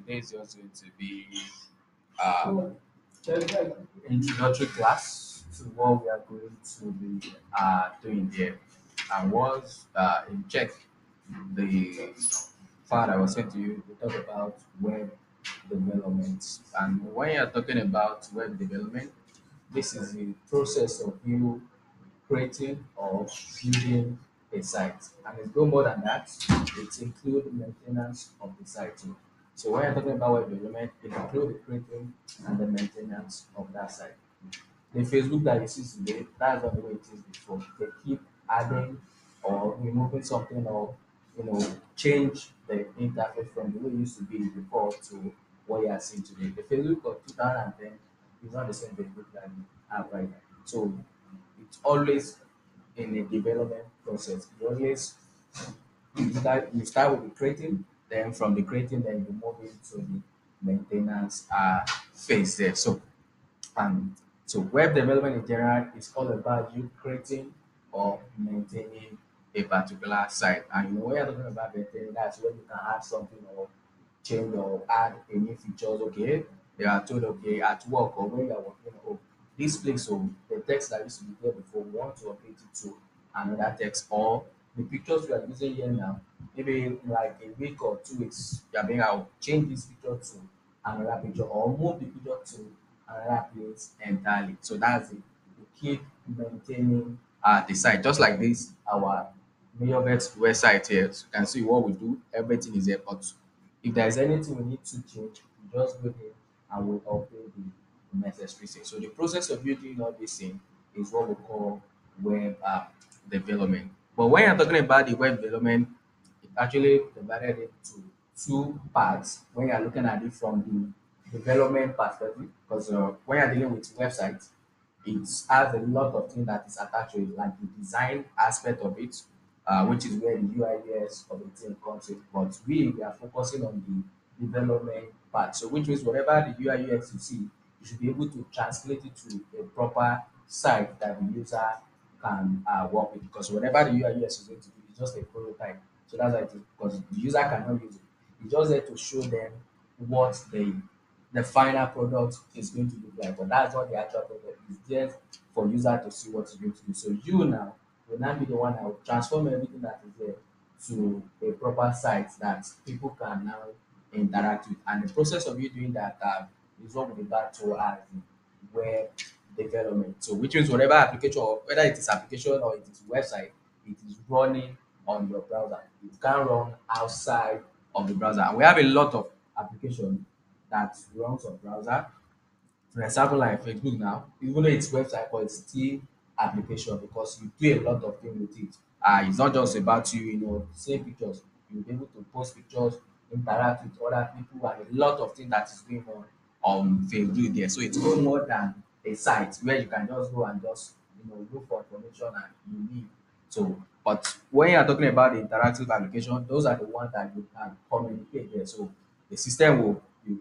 today is just going to be uh, introductory class to what we are going to be doing here. And once in check the file I was sent to you, we talk about web development. And when you're talking about web development, this is the process of you creating or building a site. And it's go more than that, it includes maintenance of the site too. So when you're talking about web development, it includes the creating and the maintenance of that site. The Facebook that you see today, that's not the way it is before. They keep adding or removing something or change the interface from the way it used to be before to what you are seeing today. The Facebook of 2010 is not the same Facebook that we have right now. So it's always in a development process. You start with the creating, then from the creating, then you move into the maintenance phase there. So web development in general is all about you creating or maintaining a particular site. And when you're talking about maintaining, that's when you can add something or change or add any features. Okay, they are told okay at work or when you're working, oh, this place, so the text that used to be there before, we want to update it to another text, or the pictures we are using here now, maybe like a week or 2 weeks, you are being out change this picture to another picture or move the picture to another place entirely. So that's it. We keep maintaining the site. Just like this, our Mayorvet's website here. So you can see what we do. Everything is here. But if there's anything we need to change, we just go there and we update the necessary thing. So the process of building all this thing is what we call web development. But when you're talking about the web development, it actually divided into two parts when you're looking at it from the development perspective. Because when you're dealing with websites, it has a lot of things that is attached to it, like the design aspect of it, which is where the UI/UX of the thing comes in. But we are focusing on the development part. So which means whatever the UI/UX you see, you should be able to translate it to a proper site that the user can work with. Because whatever the UI/UX is going to do is just a prototype. So that's why it is, because the user cannot use it. It's just there to show them what the final product is going to look like. But that's not the actual product. It's just for user to see what it's going to do. So you now will now be the one that will transform everything that is there to a proper site that people can now interact with. And the process of you doing that is what we refer to as web development. So which means whatever application, or whether it is application or it is website, it is running on your browser. It can run outside of the browser. And we have a lot of application that runs on browser. For example, like Facebook now, even though it's website, but it's still application because you do a lot of things with it. It's not just about you, seeing pictures. You'll be able to post pictures, interact with other people, and a lot of things that is going on Facebook there. So it's no more than a site where you can just go and just look for information and you leave. So, but when you are talking about the interactive application, those are the ones that you can communicate there. So the system will you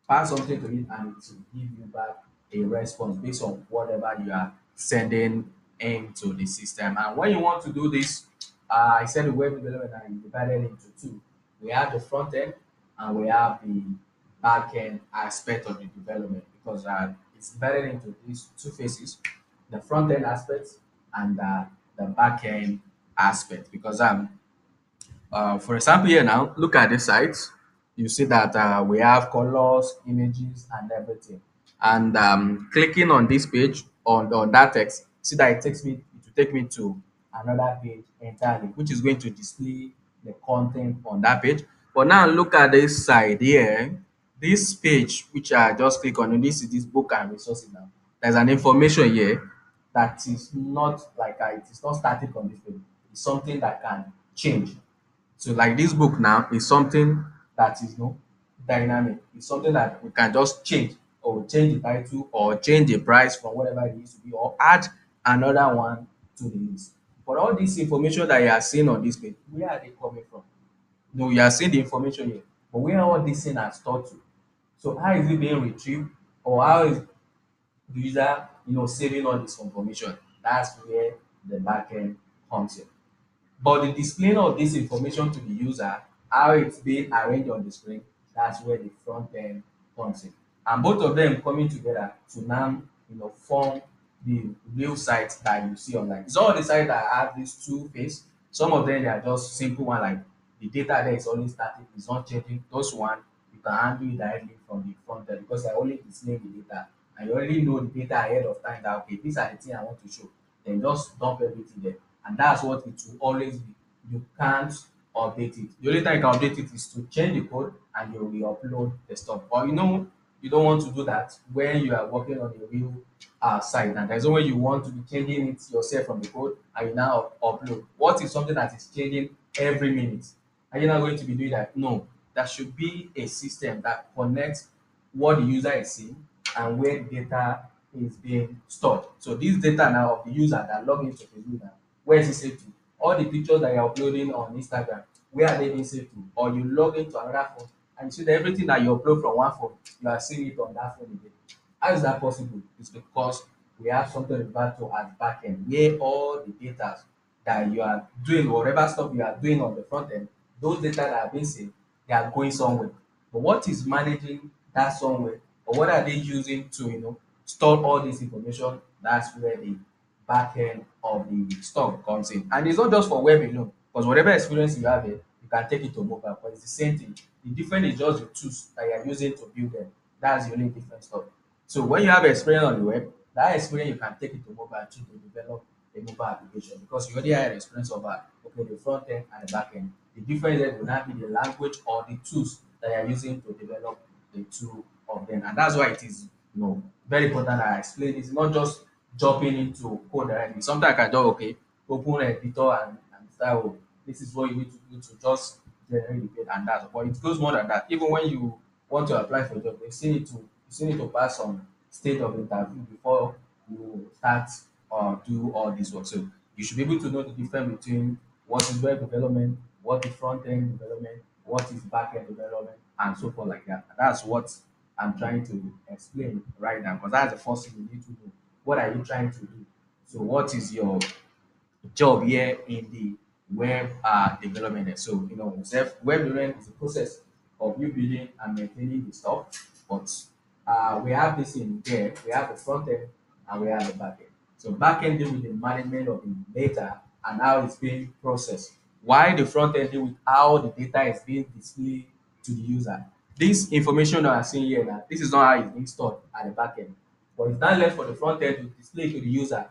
pass something to it and it will give you back a response based on whatever you are sending into the system. And when you want to do this, I said the web development is divided into two. We have the front end and we have the back end aspect of the development, because it's divided into these two phases: the front end aspect and the back end aspect. Because for example, here now, look at this site. You see that we have colors, images, and everything. And clicking on this page on that text, see that it will take me to another page entirely, which is going to display the content on that page. But now look at this side here. This page, which I just click on, this is this book and resources now. There's an information here that is not like it is not static on this page. It's something that can change. So like this book now is something that is dynamic. It's something that we can just change, or change the title or change the price from whatever it used to be, or add another one to the list. But all this information that you are seeing on this page, where are they coming from? No, you are seeing the information here, but where all this thing are stored to? So how is it being retrieved, or how is the user saving all this information? That's where the backend comes in. But the displaying of this information to the user, how it's being arranged on the screen, That's where the front end comes in. And both of them coming together to now, form the real site that you see online. It's all the sites that have these two phase. Some of them they are just simple one, like the data there is always static, it's not changing. Those one you can handle it directly from the front end because they're only displaying the data and you already know the data ahead of time that okay, these are the things I want to show. Then just dump everything there. And that's what it will always be. You can't update it. The only time you can update it is to change the code and you will re-upload the stuff. But you don't want to do that when you are working on a real site. And there's no way you want to be changing it yourself from the code and you now upload. What is something that is changing every minute? Are you not going to be doing that? No. There should be a system that connects what the user is seeing and where the data is being stored. So this data now of the user that log into Facebook now, where is it saved to? All the pictures that you're uploading on Instagram, where are they being saved to? Or you log into another phone and you see that everything that you upload from one phone, you are seeing it on that phone again. How is that possible? It's because we have something referred to as backend, where all the data that you are doing, whatever stuff you are doing on the front end, those data that are being saved, they are going somewhere. But what is managing that somewhere, or what are they using to store all this information? That's where the back end of the stock comes in. And it's not just for web alone, because whatever experience you have here, you can take it to mobile, but it's the same thing. The difference is just the tools that you are using to build them. That's the only different stuff. So when you have experience on the web, that experience you can take it to mobile too to develop a mobile application because you already have experience of okay, the front end and the back end. The difference there will not be the language or the tools that you are using to develop the two of them. And that's why it is very important that I explain this. Not just jumping into code directly. Sometimes I can just okay, open an editor and start this is what you need to do to just generate the code and that. But it goes more than that. Even when you want to apply for a job, you still need to pass some state of interview before you start do all this work. So you should be able to know the difference between what is web development, what is front end development, what is back end development, and so forth like that. And that's what I'm trying to explain right now because that's the first thing you need to know. What are you trying to do? So what is your job here in the web development. So, web development is a process of you building and maintaining the stuff. But we have this in there. We have the front end and we have the back end. So back end deal with the management of the data and how it's being processed. While the front end deal with how the data is being displayed to the user. This information that I'm seeing here now, this is not how it's being stored at the back end. But it's now left for the front end to display to the user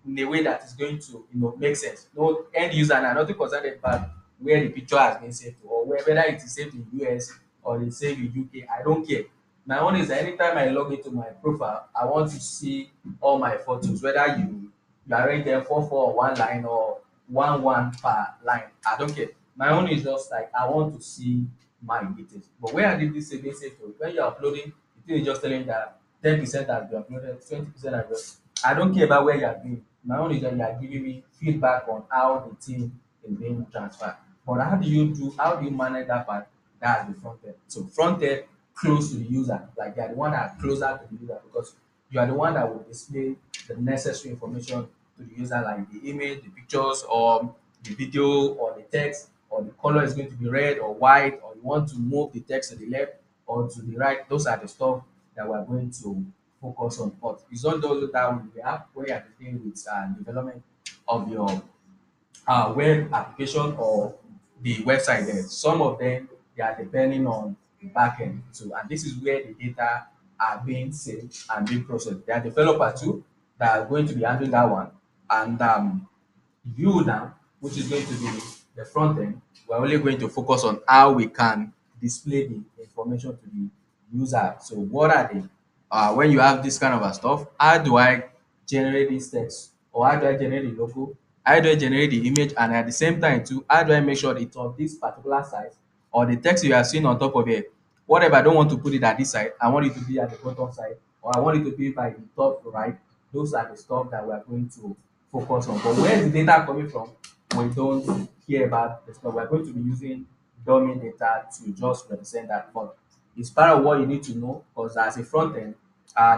in a way that is going to make sense. No end user na nothing concern them about where the picture has been saved to or whether it is saved in US or it's saved in UK. I don't care. My own is that anytime I log into my profile, I want to see all my photos, whether you arrange them four on one line or one per line. I don't care. My own is just like I want to see my details. But where I did this saving saved to? When you're uploading, the thing is just telling that 10% has been uploaded, 20% has been. I don't care about where you are doing. My own is that you are giving me feedback on how the team is being transferred. But how do you manage that part? That's the front end. So front end close to the user, like you are the one that are closer to the user because you are the one that will display the necessary information to the user, like the image, the pictures, or the video, or the text, or the color is going to be red or white, or you want to move the text to the left or to the right. Those are the stuff that we're going to focus on. But it's not those that we have where you are dealing with development of your web application or the website there. Some of them they are depending on the backend. So and this is where the data are being saved and being processed. There are developers too that are going to be handling that one. And you now, which is going to be the front end, we're only going to focus on how we can display the information to the user. So what are they? When you have this kind of a stuff, how do I generate this text? Or how do I generate the logo? How do I generate the image? And at the same time too, how do I make sure it's of this particular size or the text you are seeing on top of it? What if I don't want to put it at this side? I want it to be at the bottom side, or I want it to be by the top right. Those are the stuff that we are going to focus on. But where is the data coming from? We don't care about the stuff. We are going to be using dummy data to just represent that. But it's part of what you need to know because as a front end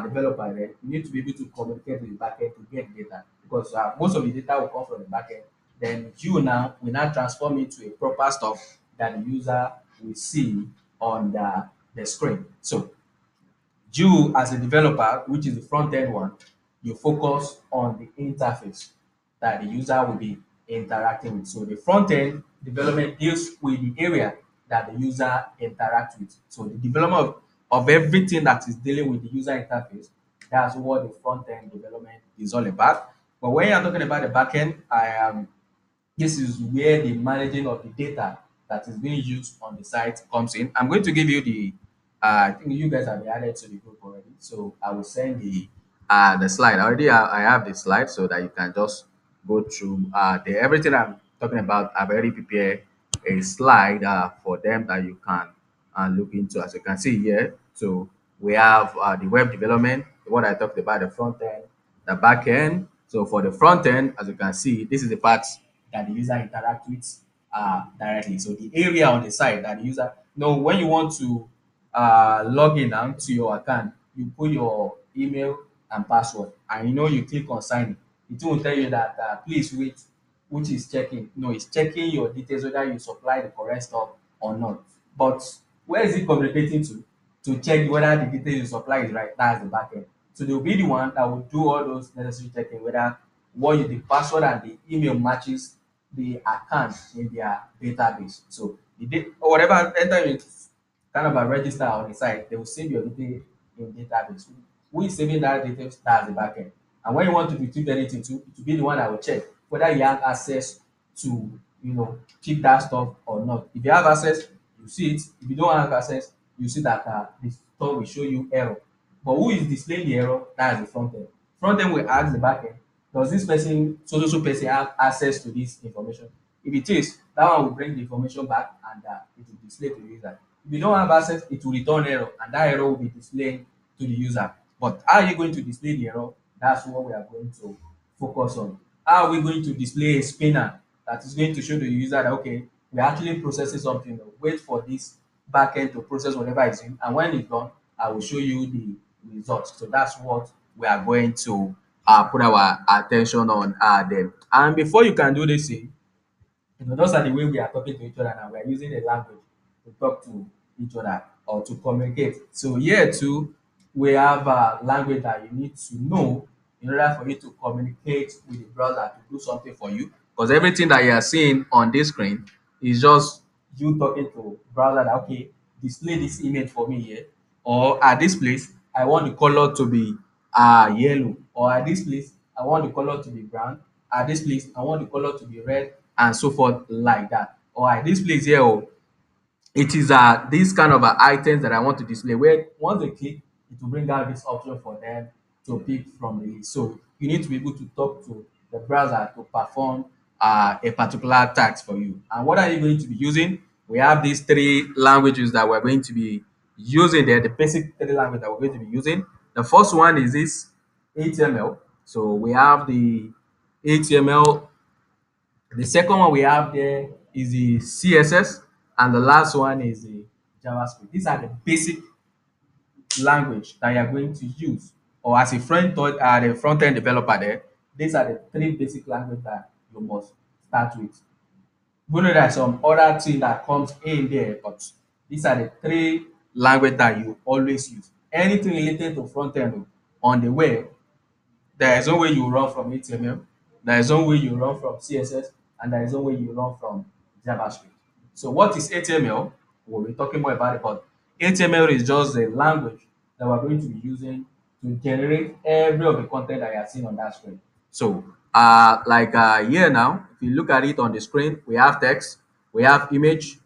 developer, then you need to be able to communicate with the backend to get data because most of the data will come from the backend. Then you now will now transform it to a proper stuff that the user will see on the screen. So you as a developer, which is the front end one, you focus on the interface that the user will be interacting with. So the front end development deals with the area that the user interacts with. So the development of everything that is dealing with the user interface, that's what the front end development is all about. But when you're talking about the back end, I am this is where the managing of the data that is being used on the site comes in. I'm going to give you the I think you guys have been added to the group already. So I will send the slide. I have the slide so that you can just go through the everything I'm talking about. I've already prepared a slide for them that you can look into. As you can see here, so we have the web development, what I talked about, the front end, the back end. So for the front end, as you can see, this is the part that the user interacts with directly. So the area on the side that the user, when you want to log in now to your account, you put your email and password, and you click on sign in. It will tell you that please wait, which is checking. No, it's checking your details whether you supply the correct stuff or not. But where is it communicating to? To check whether the details you supply is right. That's the backend. So they'll be the one that will do all those necessary checking whether the password and the email matches the account in their database. So or whatever enter you kind of a register on the site, they will save your detail in database. Who is saving that data? That's the backend. And when you want to retrieve anything to be the one that will check whether you have access to keep that stuff or not. If you have access, you see it. If you don't have access, you see that the store will show you error. But who is displaying the error? That's the front end. Front end will ask the backend, does this person, so person, have access to this information? If it is, that one will bring the information back and it will display to the user. If you don't have access, it will return error, and that error will be displayed to the user. But how are you going to display the error? That's what we are going to focus on. How are we going to display a spinner that is going to show the user that okay, we're actually processing something. Wait for this backend to process whatever is in, and when it's done, I will show you the results. So that's what we are going to put our attention on then. And before you can do this thing, those are the way we are talking to each other now. We are using a language to talk to each other or to communicate. So here too, we have a language that you need to know in order for you to communicate with the browser to do something for you. Because everything that you are seeing on this screen is just you talking to browser that okay, display this image for me here, or at this place I want the color to be yellow, or at this place I want the color to be brown, at this place I want the color to be red, and so forth like that. Or at this place here, it is these kind of items that I want to display, where once they click, it will bring out this option for them to pick from the list. So you need to be able to talk to the browser to perform a particular task for you. And what are you going to be using? We have these three languages that we're going to be using there, the basic three languages that we're going to be using. The first one is this HTML. So we have the HTML. The second one we have there is the CSS, and the last one is the JavaScript. These are the basic language that you are going to use, or as a the front end developer there. These are the three basic language that you must start with. We know there are some other thing that comes in there, but these are the three language that you always use. Anything related to front end on the web, there is no way you run from HTML, there is no way you run from CSS, and there is no way you run from JavaScript. So what is HTML? We'll be talking more about it, but HTML is just the language that we're going to be using to generate every of the content that you are seeing on that screen. So here now, if you look at it on the screen, we have text, we have image,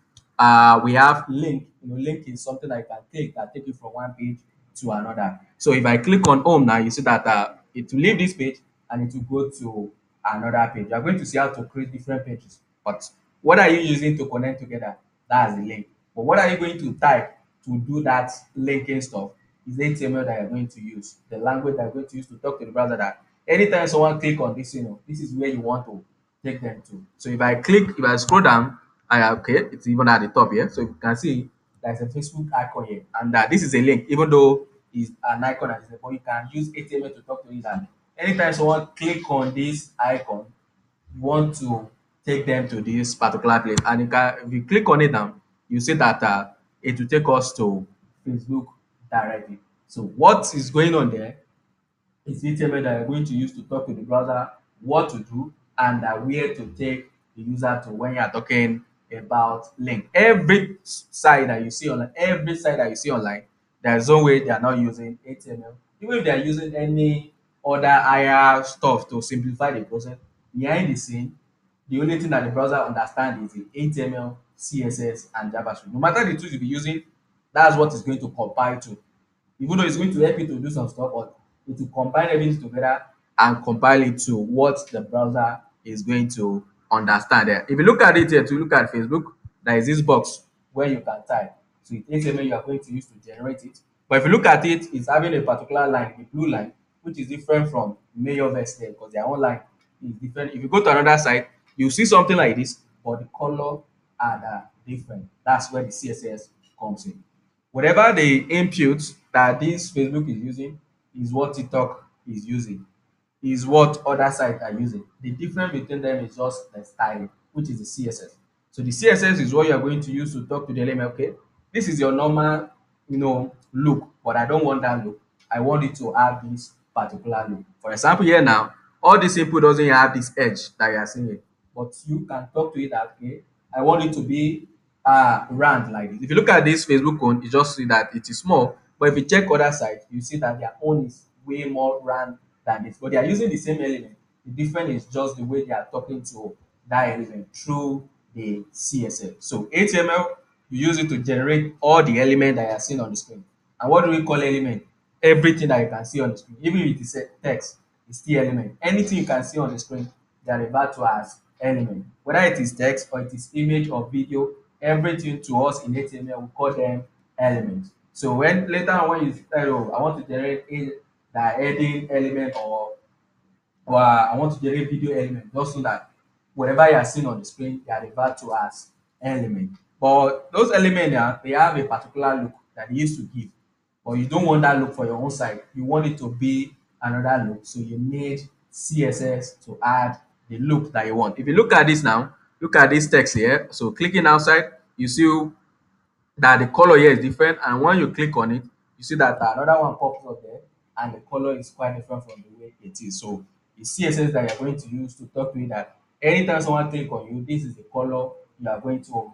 we have link. Link is something that you can click that take you from one page to another. So if I click on home now, you see that it will leave this page and it will go to another page. You are going to see how to create different pages. But what are you using to connect together? That's the link. But what are you going to type to do that linking stuff? Is the HTML that you're going to use, the language that you're going to use to talk to the browser that anytime someone click on this, this is where you want to take them to. So if I scroll down, it's even at the top here. So you can see there's a Facebook icon here, and this is a link, even though it's an icon that is there, but you can use HTML to talk to it. And anytime someone click on this icon, you want to take them to this particular place, and if you click on it now, you see that it will take us to Facebook directly. So what is going on there is HTML that you're going to use to talk to the browser what to do and where to take the user to when you are talking about link. Every site that you see online, every site that you see online, there's no way they are not using HTML. Even if they are using any other higher stuff to simplify the process, behind the scene, the only thing that the browser understands is the HTML, CSS, and JavaScript. No matter the tools you be using, that's what it's going to compile to. Even though it's going to help you to do some stuff, but it will combine everything together and compile it to what the browser is going to understand there. If you look at it here, to look at Facebook, there is this box where you can type. So it's HTML you are going to use to generate it. But if you look at it, it's having a particular line, the blue line, which is different from Mayor Vest there because their own line is different. If you go to another site, you see something like this, but the color are different. That's where the CSS comes in. Whatever the input that this Facebook is using is what TikTok is using, is what other sites are using. The difference between them is just the style, which is the CSS. So the CSS is what you are going to use to talk to the element. Okay, this is your normal, look, but I don't want that look. I want it to have this particular look. For example, here now, all this input doesn't have this edge that you are seeing here, but you can talk to it that, okay, I want it to be round like this. If you look at this Facebook one, you just see that it is small, but if you check other sites, you see that their own is way more round than this, but they are using the same element. The difference is just the way they are talking to that element through the CSS. So HTML, you use it to generate all the elements that you are seeing on the screen. And what do we call element? Everything that you can see on the screen, even if it is text, it's still element. Anything you can see on the screen, they are referred to as element. Whether it is text or it is image or video, everything to us in HTML, we call them elements. So when later on when you say, oh, I want to generate the heading element or I want to generate video element, just so that whatever you are seeing on the screen, they are referred to as element. But those elements they have a particular look that they used to give. But you don't want that look for your own site. You want it to be another look. So you need CSS to add the look that you want. If you look at this now, look at this text here. So clicking outside, you see that the color here is different, and when you click on it, you see that another one pops up there and the color is quite different from the way it is. So the CSS that you're going to use to talk to it that anytime someone click on you, this is the color you are going to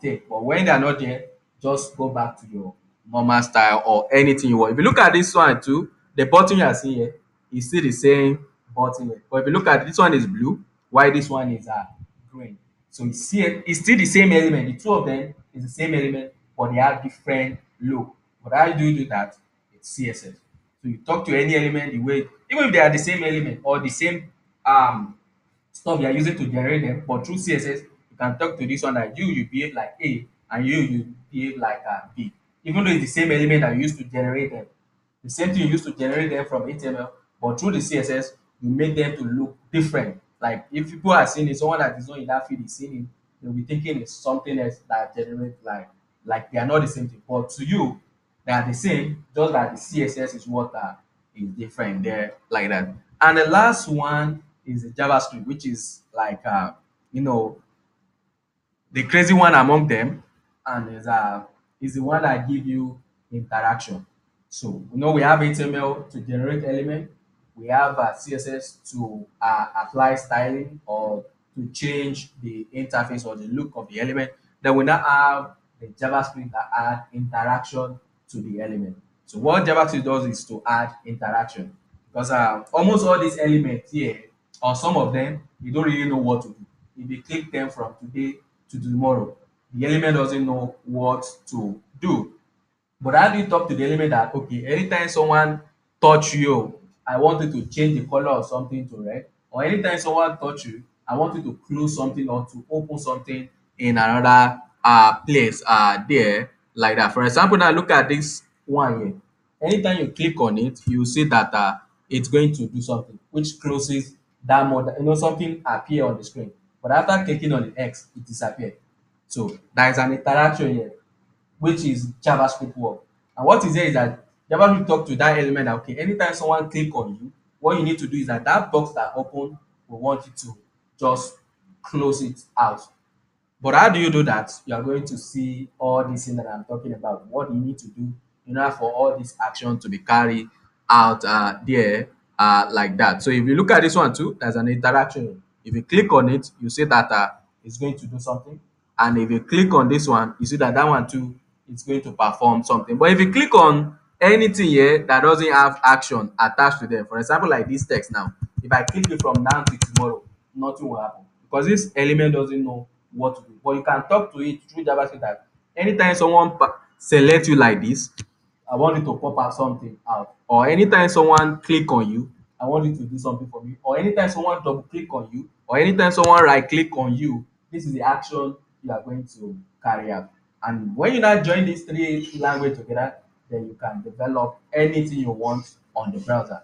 take. But when they are not there, just go back to your normal style or anything you want. If you look at this one too, the button you are seeing here is still the same button here. But if you look at this one is blue, while this one is green. So you see it's still the same element. The two of them is the same element, but they have different look. But how do you do that? It's CSS. So you talk to any element the way, even if they are the same element or the same stuff you are using to generate them, but through CSS, you can talk to this one that you behave like A and you behave like B. Even though it's the same element that you use to generate them, the same thing you use to generate them from HTML, but through the CSS, you make them to look different. Like if people are seeing it, someone that is not in that field is seeing it, they'll be thinking it's something else that generates like they are not the same thing. But to you, they are the same, just that the CSS is what is different there like that. And the last one is the JavaScript, which is like you know the crazy one among them, and is the one that give you interaction. So we have HTML to generate element, we have CSS to apply styling or to change the interface or the look of the element. Then we now have the JavaScript that add interaction to the element. So what JavaScript does is to add interaction because almost all these elements here, or some of them, you don't really know what to do. If you click them from today to tomorrow, the element doesn't know what to do. But how do you talk to the element that, okay, anytime someone touch you, I want you to change the color of something to red, or anytime someone touch you, I want you to close something or to open something in another place there like that. For example, now look at this one here. Anytime you click on it, you see that it's going to do something which closes that mode. Something appear on the screen, but after clicking on the X, it disappear. So there is an interaction here, which is JavaScript work. And what is there is that JavaScript talk to that element that, okay, anytime someone click on you, what you need to do is that box that open, we want you to just close it out. But how do you do that? You are going to see all these things that I'm talking about. What you need to do in order for all this action to be carried out there like that. So if you look at this one too, there's an interaction. If you click on it, you see that it's going to do something. And if you click on this one, you see that that one too is going to perform something. But if you click on anything here that doesn't have action attached to them, for example, like this text now, if I click it from now to tomorrow, nothing will happen because this element doesn't know what to do. But you can talk to it through JavaScript that anytime someone select you like this, I want you to pop out something out. Or anytime someone click on you, I want you to do something for me. Or anytime someone double click on you, or anytime someone right click on you, this is the action you are going to carry out. And when you now join these three language together, then you can develop anything you want on the browser.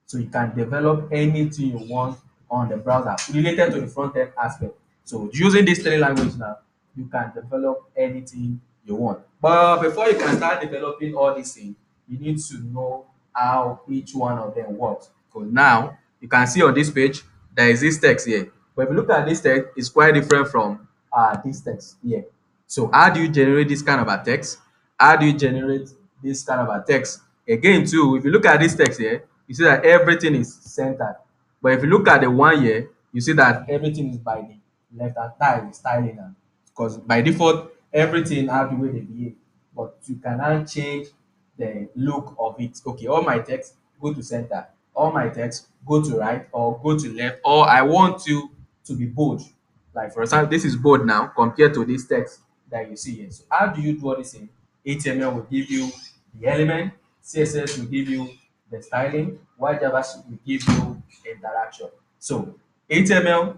So you can develop anything you want on the browser related to the front end aspect. So using these three languages now, you can develop anything you want. But before you can start developing all these things, you need to know how each one of them works. So now you can see on this page there is this text here. But if you look at this text, it's quite different from this text here. So how do you generate this kind of a text? How do you generate this kind of a text? Again, too, if you look at this text here, you see that everything is centered. But if you look at the one here, you see that everything is by the left hand side styling am. Because by default, everything have the way they behave. But you can now change the look of it. Okay, all my text go to center, all my text go to right or go to left, or I want you to be bold. Like for example, this is bold now compared to this text that you see here. So how do you do all this in? HTML will give you the element, CSS will give you the styling, while JavaScript will give you interaction. So HTML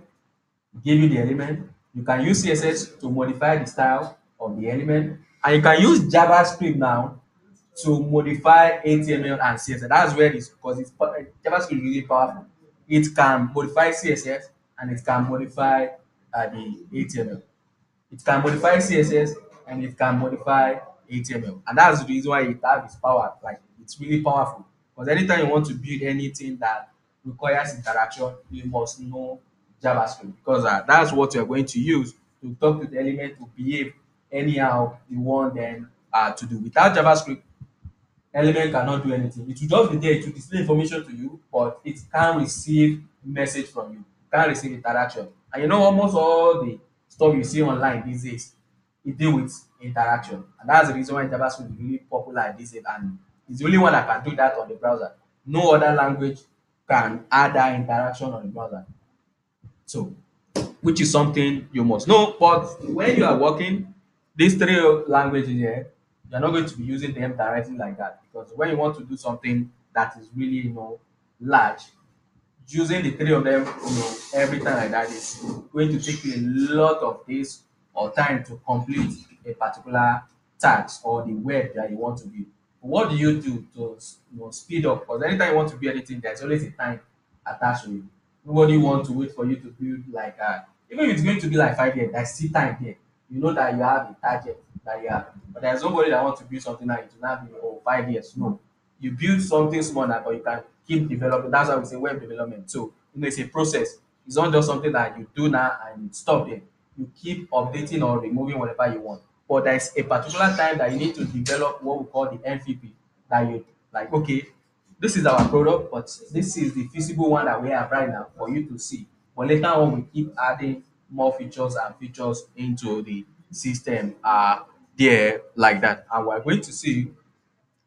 give you the element. You can use CSS to modify the style of the element, and you can use JavaScript now to modify HTML and CSS. That's where this because JavaScript is really powerful. It can modify CSS and it can modify the HTML. It can modify CSS and it can modify HTML. And that's the reason why it has its power. Like it's really powerful. Because anytime you want to build anything that requires interaction, you must know JavaScript. Because that's what you're going to use to talk to the element to behave anyhow you want them to do. Without JavaScript, element cannot do anything. It will just be there, it will display information to you, but it can't receive message from you, can't receive interaction. And you know, almost all the stuff you see online these days, it deal with interaction. And that's the reason why JavaScript is really popular these days. And it's the only one that can do that on the browser. No other language can add that interaction on the browser. So which is something you must know. But when you are working, these three languages here, you're not going to be using them directly like that because when you want to do something that is really large, using the three of them every time like that is going to take you a lot of days or time to complete a particular task or the web that you want to build. What do you do to speed up? Because anytime you want to build anything, there's always a time attached to it. Nobody want to wait for you to build like even if it's going to be like 5 years, there's still time there. You know that you have a target that you have, but there's nobody that wants to build something that it will not be 5 years. No, you build something small now, but you can keep developing. That's why we say web development. So it's a process. It's not just something that you do now and you stop there. You keep updating or removing whatever you want. But there's a particular time that you need to develop what we call the MVP. That you like, okay, this is our product, but this is the feasible one that we have right now for you to see. But later on, we keep adding more features and features into the system there like that. And we're going to see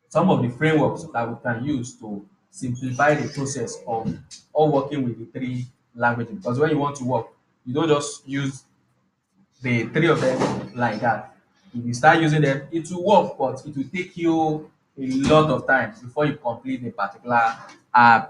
some of the frameworks that we can use to simplify the process of all working with the three languages. Because when you want to work, you don't just use the three of them like that. If you start using them, it will work, but it will take you a lot of time before you complete a particular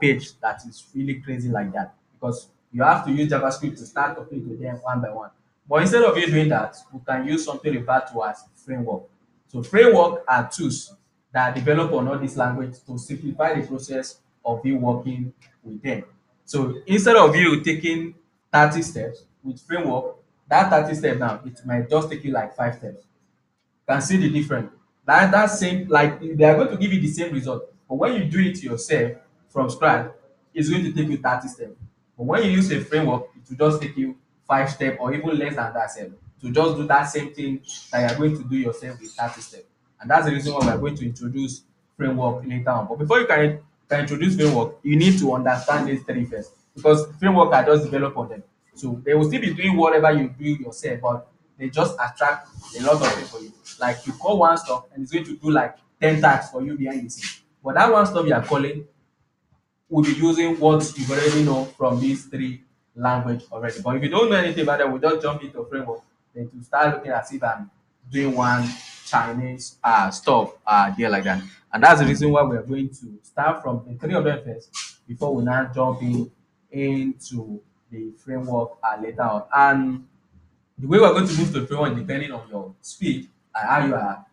page that is really crazy like that. Because you have to use JavaScript to start talking to them one by one. But instead of you doing that, we can use something referred to as framework. So framework are tools that are developed on all these languages to simplify the process of you working with them. So instead of you taking 30 steps with framework, that 30 steps now, it might just take you like 5 steps. You can see the difference. That same, like they are going to give you the same result. But when you do it yourself from scratch, it's going to take you 30 steps. But when you use a framework, it will just take you 5 steps or even less than that step to just do that same thing that you are going to do yourself with 30 steps. And that's the reason why we are going to introduce framework later on. But before you can introduce framework, you need to understand these three first, because framework are just developed on them. So they will still be doing whatever you do yourself, but they just attract a lot of people. Like you call one stuff and it's going to do like 10 tasks for you behind the scene. But that one stuff you are calling will be using what you already know from these three language already. But if you don't know anything about them, we just jump into framework, then to start looking as if I'm doing one Chinese stuff there like that. And that's the reason why we're going to start from the three of them first before we now jump in into the framework later on. And the way we're going to move to the framework depending on your speed and how you are,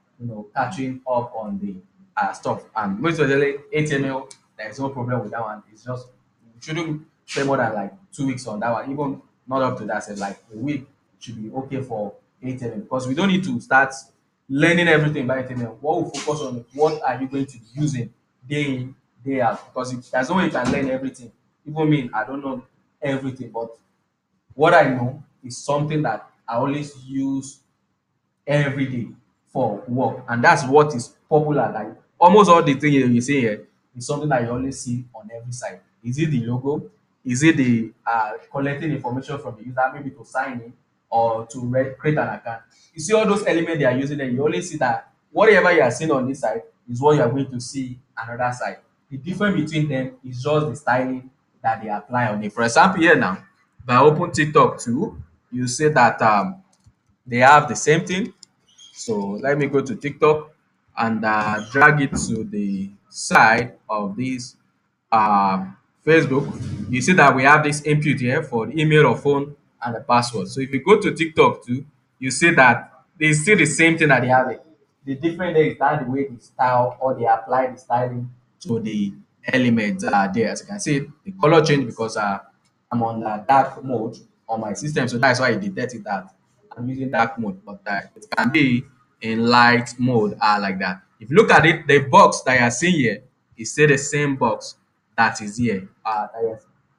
catching up on the stuff. And most especially HTML, there is no problem with that one. It's just you shouldn't spend more than like 2 weeks on that one, even not up to that. So like a week should be okay for HTML, because we don't need to start learning everything by HTML. What we focus on is what are you going to be using day in, day out. Because there's no way you can learn everything. Even me, I don't know everything, but what I know is something that I always use every day for work, and that's what is popular. Like almost all the thing you see here is something that you always see on every site. Is it the logo? Is it the collecting information from the user, maybe to sign in or to create an account? You see all those elements they are using there. You always see that whatever you are seeing on this side is what you are going to see another side. The difference between them is just the styling that they apply on it. For example, here now, if I open TikTok too, you see that they have the same thing. So let me go to TikTok and drag it to the side of this Facebook. You see that we have this input here for the email or phone and the password. So if you go to TikTok too, you see that they still the same thing that they have it. The difference there is that the way they style or they apply the styling to the elements there. As you can see, the color change because I'm on dark mode on my system, so that's why it detected that I'm using dark mode, but it can be in light mode like that. If you look at it, the box that you're seeing here is still the same box that is here.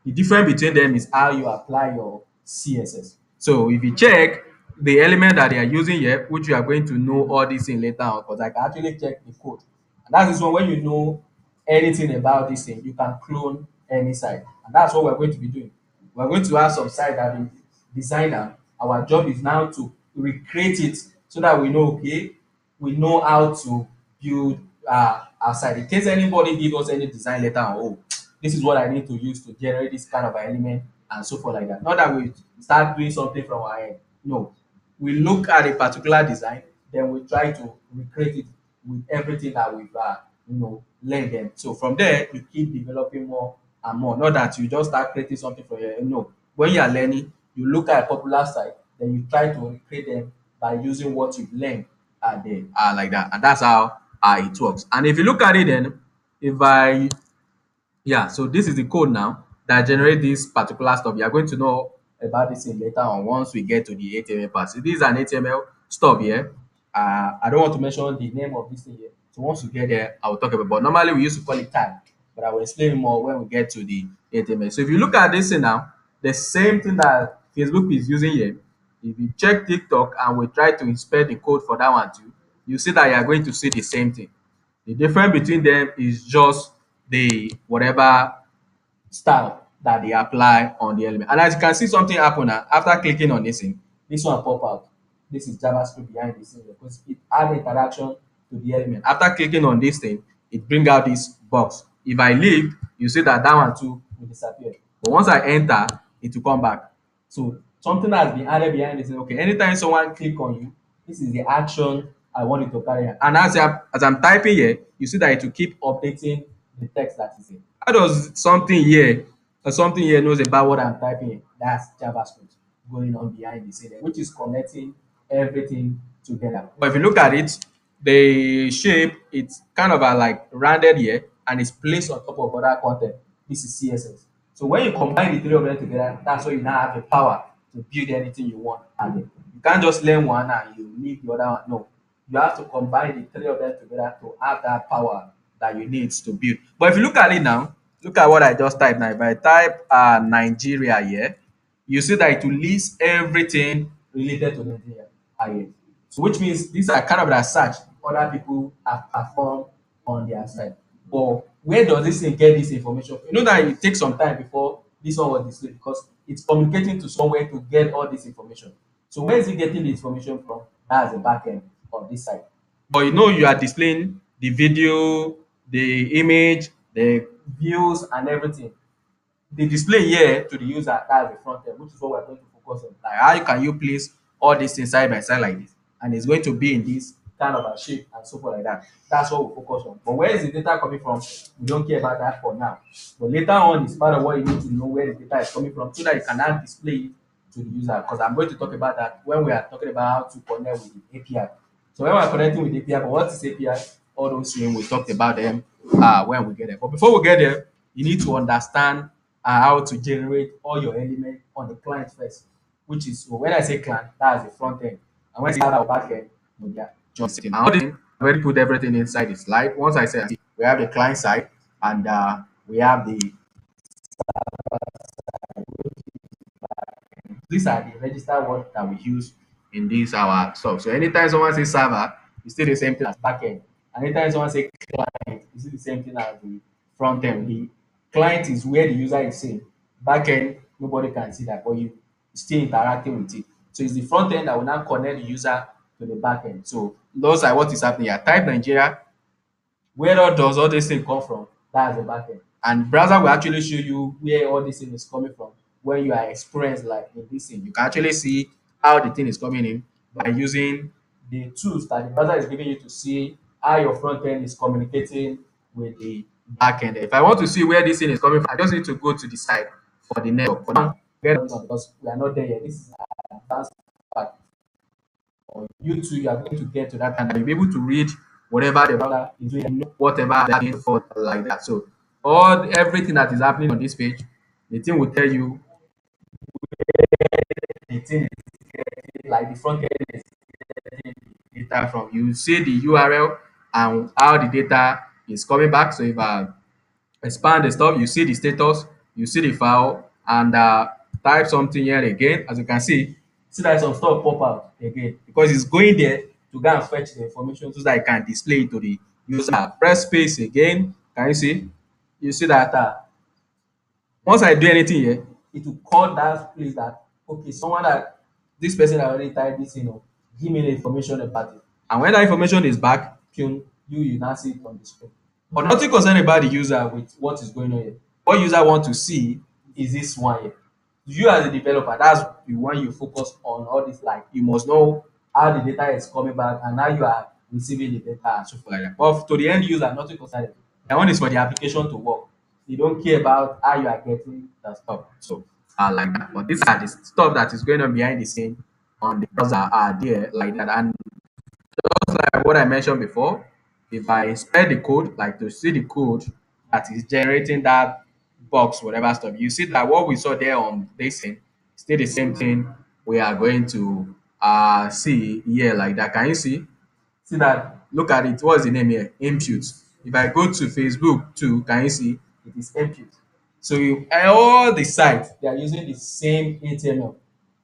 The difference between them is how you apply your CSS. So if you check the element that they are using here, which you are going to know all this in later on, because I can actually check the code. And that is when you know anything about this thing, you can clone any site. And that's what we're going to be doing. We're going to have some site that the designer, our job is now to recreate it so that we know, okay, we know how to build our site. In case anybody give us any design later on, oh, this is what I need to use to generate this kind of element and so forth like that. Not that we start doing something from our end. No, we look at a particular design, then we try to recreate it with everything that we've learned them. So from there, you keep developing more and more. Not that you just start creating something for your no. When you are learning, you look at a popular site, then you try to recreate them by using what you've learned there like that. And that's how it works. And if you look at it then, if I yeah, so this is the code now that generate this particular stuff. You are going to know about this in later on once we get to the HTML part. So this is an HTML stuff here. I don't want to mention the name of this thing here. So once we get there, I will talk about. But normally we used to call it tag, but I will explain more when we get to the HTML. So if you look at this thing now, the same thing that Facebook is using here. If you check TikTok and we try to inspect the code for that one too, you see that you are going to see the same thing. The difference between them is just the whatever style that they apply on the element. And as you can see, something happen now after clicking on this thing. This one pop out. This is JavaScript behind the scene because it add interaction to the element. After clicking on this thing, it bring out this box. If I leave, you see that that one too will disappear. But once I enter, it will come back. So something has been added behind the scene. Okay, anytime someone click on you, this is the action I want it to carry out. And as I'm typing here, you see that it will keep updating the text that is here. How does something here or something here knows about what I'm typing? That's JavaScript going on behind the scene, which is connecting everything together. But if you look at it, the shape it's kind of like rounded here and it's placed on top of other content. This is CSS. So when you combine the three of them together, that's why you now have the power to build anything you want. And you can't just learn one and you leave the other one. No, you have to combine the three of them together to have that power that you need to build. But if you look at it now, look at what I just typed now. If I type Nigeria here, you see that it will list everything related to Nigeria are here. So which means these are kind of the search other people have performed on their side. But where does this thing get this information from? You know that it takes some time before this one was displayed because it's communicating to somewhere to get all this information. So where is it getting the information from? That's the back end of this side. But you know you are displaying the video, the image, the views and everything. The display here to the user, that's the front end, which is what we're going to focus on. Like how can you place all these things side by side like this? And it's going to be in this kind of a shape and so forth like that. That's what we focus on. But where is the data coming from? We don't care about that for now. But later on is part of what you need to know where the data is coming from so that you can now display it to the user. Because I'm going to talk about that when we are talking about how to connect with the API. So when we're connecting with API, but what is API? All those things we talked about them when we get there. But before we get there, you need to understand how to generate all your elements on the client first, which is so when I say client, that's the front end. And when I say our back end, they are just sitting. And all this, I already put everything inside the slide. Once I say we have the client side and we have the these are the registered words that we use in this our stuff. So anytime someone says server, it's still the same thing as backend. Anytime someone says client, it's still the same thing as the front end. The client is where the user is saying. Backend, nobody can see that, but you still interacting with it. So it's the front end that will now connect the user to the backend. So those are what is happening here. Type Nigeria. Where all does all this thing come from? That's the backend. And browser will actually show you where all this thing is coming from when you are experienced like in this thing. You can actually see how the thing is coming in by using the tools that the browser is giving you to see how your front end is communicating with the back end. If I want to see where this thing is coming from, I just need to go to the site for the network. For now, because we are not there yet. This is an advanced part. Or you too, you are going to get to that and you'll be able to read whatever the browser is doing, whatever that is for like that. So everything that is happening on this page, the thing will tell you the thing is getting, like the front end is getting data from. You see the URL and how the data is coming back. So if I expand the stuff, you see the status, you see the file, and type something here again. As you can see that some stuff pop out again because it's going there to go and fetch the information so that I can display it to the user. Press space again. Can you see? You see that once I do anything here, it will call that place that okay, someone that this person that already typed this, give me the information about it. And when that information is back, you now see it on the screen. But nothing concerned about the user with what is going on here. What user want to see is this one here. You as a developer, that's the one you focus on all this. Like you must know how the data is coming back and how you are receiving the data and so forth like that. But to the end user, nothing concerned. That one is for the application to work. You don't care about how you are getting the stuff. So like that. But these are the stuff that is going on behind the scene on the browser are there like that. And just like what I mentioned before, if I spread the code, like to see the code that is generating that box, whatever stuff, you see that what we saw there on this thing, still the same thing we are going to see here like that. Can you see? See that? Look at it. What's the name here? Impute. If I go to Facebook too, can you see? It is impute. So all the sites, they are using the same HTML.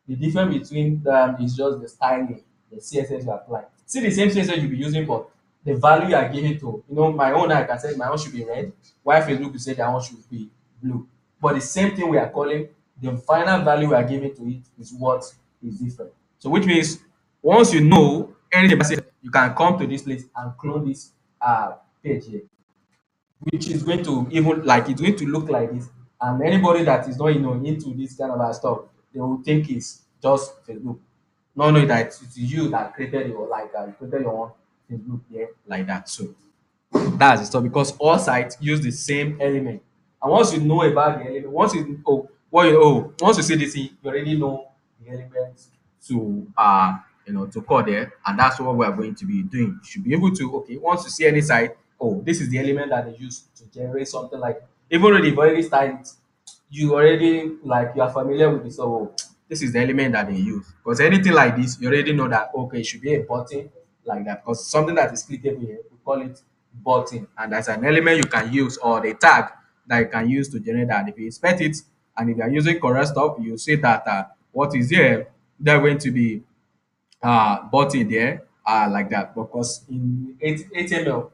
The difference between them is just the styling, the CSS you apply. See the same CSS you'll be using, but the value you are giving to, my own, I can say my own should be red, while Facebook will say their own should be blue. But the same thing we are calling, the final value we are giving to it is what is different. So which means once you know anything about it, you can come to this place and clone this page here, which is going to even like it's going to look like this. And anybody that is not into this kind of stuff, they will think it's just Facebook. Not knowing that it's you that created your you created your own Facebook here like that. So that's the stuff because all sites use the same element. And once you know about the element, once you see this thing, you already know the elements to to call there, and that's what we are going to be doing. You should be able to once you see any site, this is the element that they use to generate something like even though they've already started, you already like you are familiar with this. So this is the element that they use. Because anything like this, you already know that it should be a button like that. Because something that is clickable here, we call it button, and that's an element you can use or the tag that you can use to generate that. If you inspect it and if you are using correct stuff, you see that what is here they're going to be button there like that. Because in HTML,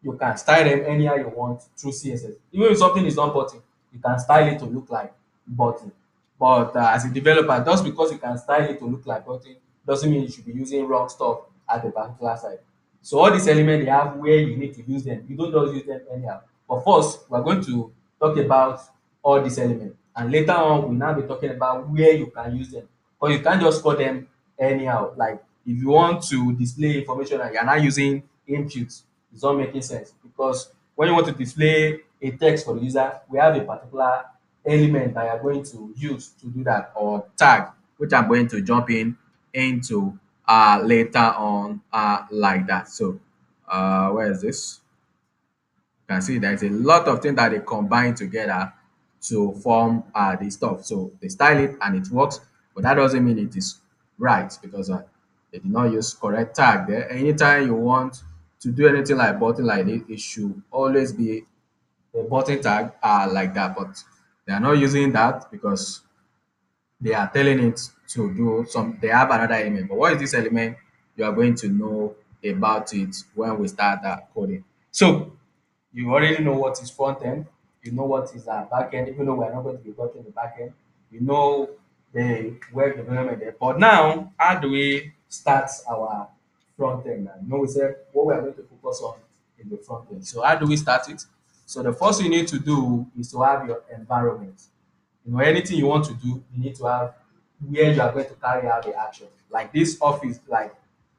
you can style them anyhow you want through CSS. Even if something is not button, you can style it to look like button. But as a developer, just because you can style it to look like button doesn't mean you should be using wrong stuff at the particular side. So all these elements they have where you need to use them. You don't just use them anyhow. But first, we're going to talk about all these elements, and later on we'll now be talking about where you can use them. But you can't just call them anyhow. Like if you want to display information and you're not using input, it's not making sense, because when you want to display a text for the user, we have a particular element that you're going to use to do that, or tag, which I'm going to jump in into later on like that. So where is this? You can see there's a lot of things that they combine together to form the stuff. So they style it and it works, but that doesn't mean it is right, because they did not use correct tag there. Anytime you want to do anything like button like this, it should always be a button tag like that. But they are not using that because they are telling it to do some, they have another element. But what is this element? You are going to know about it when we start that coding. So you already know what is front end, you know what is back end, even though we're not going to be touching the back end, you know the web development there. But now, how do we start our front end? Now, you know, we said what we are going to focus on in the front end. So how do we start it? So the first thing you need to do is to have your environment. You know, anything you want to do, you need to have where you are going to carry out the action. Like this office, like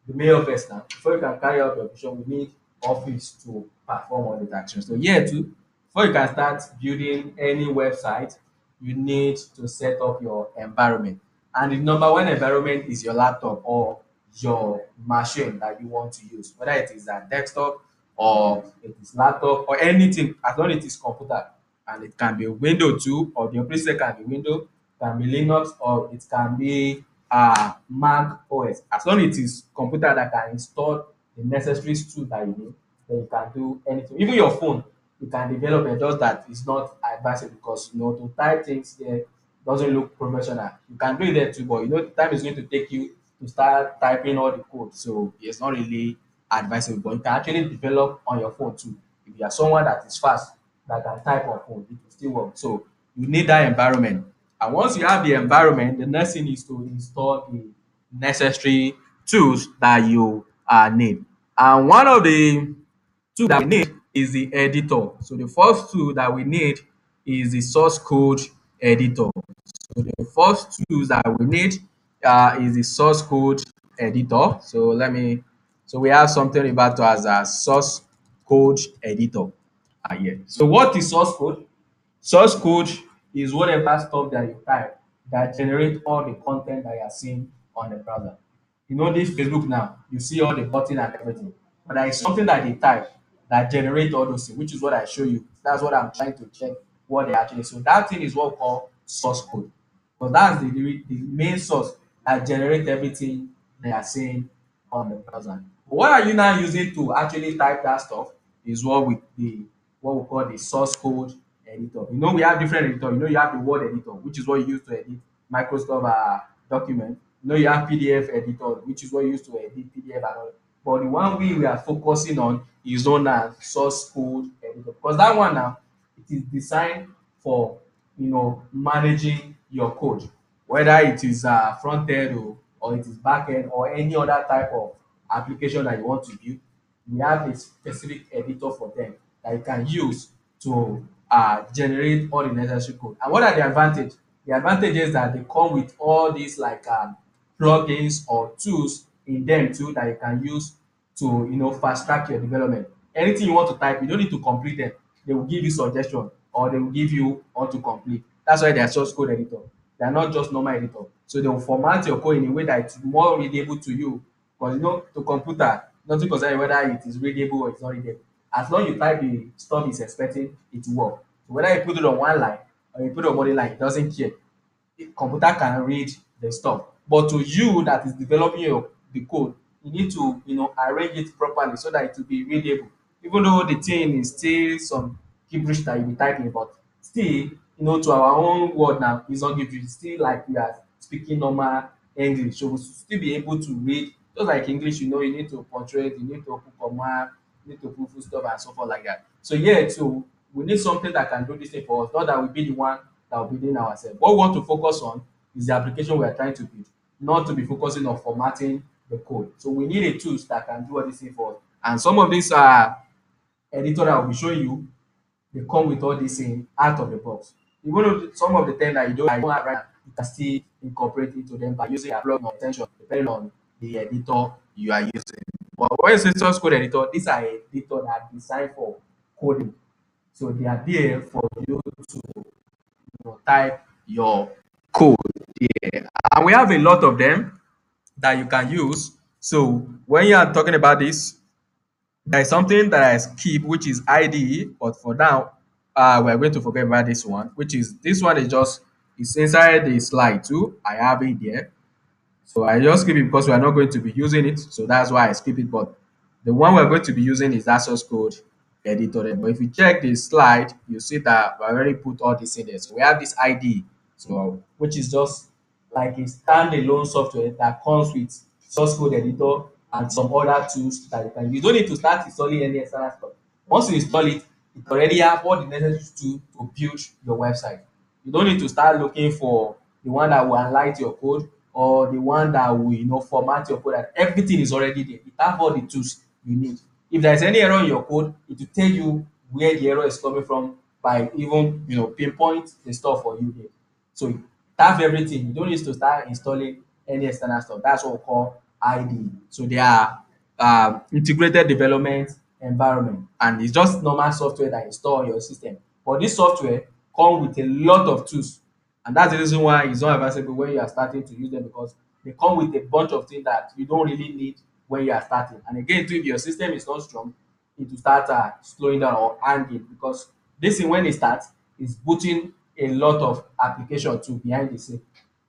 the main office now, before you can carry out your vision, we need office to perform all these actions. So here too, before you can start building any website, you need to set up your environment. And the number one environment is your laptop or your machine that you want to use, whether it is a desktop or it is laptop or anything, as long as it is computer. And it can be window too, or the operating system can be window, can be Linux, or it can be Mac OS. As long as it is computer that can install the necessary tools that you need, then you can do anything. Even your phone, you can develop it, just that it's not advisable, because you know to type things there doesn't look professional. You can do it there too, but you know the time is going to take you to start typing all the code. So it's not really advisable. But you can actually develop on your phone too. If you are someone that is fast, that can type on phone, it will still work. So you need that environment. And once you have the environment, the next thing is to install the necessary tools that you need. And one of the tools that we need is the editor. So the first tool that we need is the source code editor. So the first tools that we need is the source code editor. So we have something referred to as a source code editor. Here. So what is source code? Source code is whatever stuff that you type that generate all the content that you are seeing on the browser. You know this Facebook now, you see all the button and everything. But there is something that they type that generate all those things, which is what I show you. That's what I'm trying to check what they actually. So that thing is what we call source code. Because that's the main source that generate everything they are seeing on the browser. But what are you now using to actually type that stuff is what we call the source code editor. You know we have different editor. You know you have the word editor, which is what you use to edit Microsoft document. You know you have PDF editor, which is what you use to edit PDF and all. But the one we are focusing on is known as source code editor, because that one now it is designed for managing your code, whether it is front end or it is back end or any other type of application that you want to build. We have a specific editor for them that you can use to generate all the necessary code. And what are the advantage? The advantage is that they come with all these like plugins or tools in them too that you can use to fast track your development. Anything you want to type, you don't need to complete them. They will give you suggestion or they will give you how to complete. That's why they are source code editor. They are not just normal editor. So they will format your code in a way that it's more readable to you. Because to computer, nothing concerning whether it is readable or it's not readable. As long as you type the stuff it's expecting, it will work. So whether you put it on one line or you put it on body line, it doesn't care. Computer can read the stuff. But to you that is developing the code, you need to arrange it properly so that it will be readable. Even though the thing is still some gibberish that you be typing, but still to our own word now is not gibberish. It's still like we are speaking normal English. So we still be able to read. Just like English, you need to punctuate, you need to put comma, you need to put full stop and so forth like that. So yeah, too, we need something that can do this thing for us, not that we be the one that will be doing ourselves. What we want to focus on is the application we are trying to build, not to be focusing on formatting the code. So we need a tools that can do all this thing for us. And some of these editor that I will be showing you, they come with all this thing out of the box. Even though some of the things that you don't have right now, you can still incorporate into them by using a plugin or extension, depending on the editor you are using. But when you say source code editor, these are editor that are designed for coding. So they are there for you to type your code there. And we have a lot of them that you can use. So when you are talking about this, there is something that I skip, which is IDE, but for now, we're going to forget about this one, which is this one is just it's inside the slide too. I have it there. So I just skip it because we are not going to be using it. So that's why I skip it. But the one we're going to be using is that source code editor. But if you check the slide, you see that we already put all this in there. So we have this ID, so which is just like a standalone software that comes with source code editor and some other tools that you can use. You don't need to start installing any external stuff. Once you install it, it already have all the necessary tools to build your website. You don't need to start looking for the one that will highlight your code or the one that will format your code. And everything is already there. It have all the tools you need. If there's any error in your code, it will tell you where the error is coming from by even pinpoint the stuff for you there. So it have everything. You don't need to start installing any external stuff. That's what we call IDE. So they are integrated development environment, and it's just normal software that install on your system. But this software come with a lot of tools, and that's the reason why it's not advisable when you are starting to use them, because they come with a bunch of things that you don't really need when you are starting. And again, too, if your system is not strong, it will start slowing down or hanging, because this thing when it starts is booting a lot of application too behind the scene.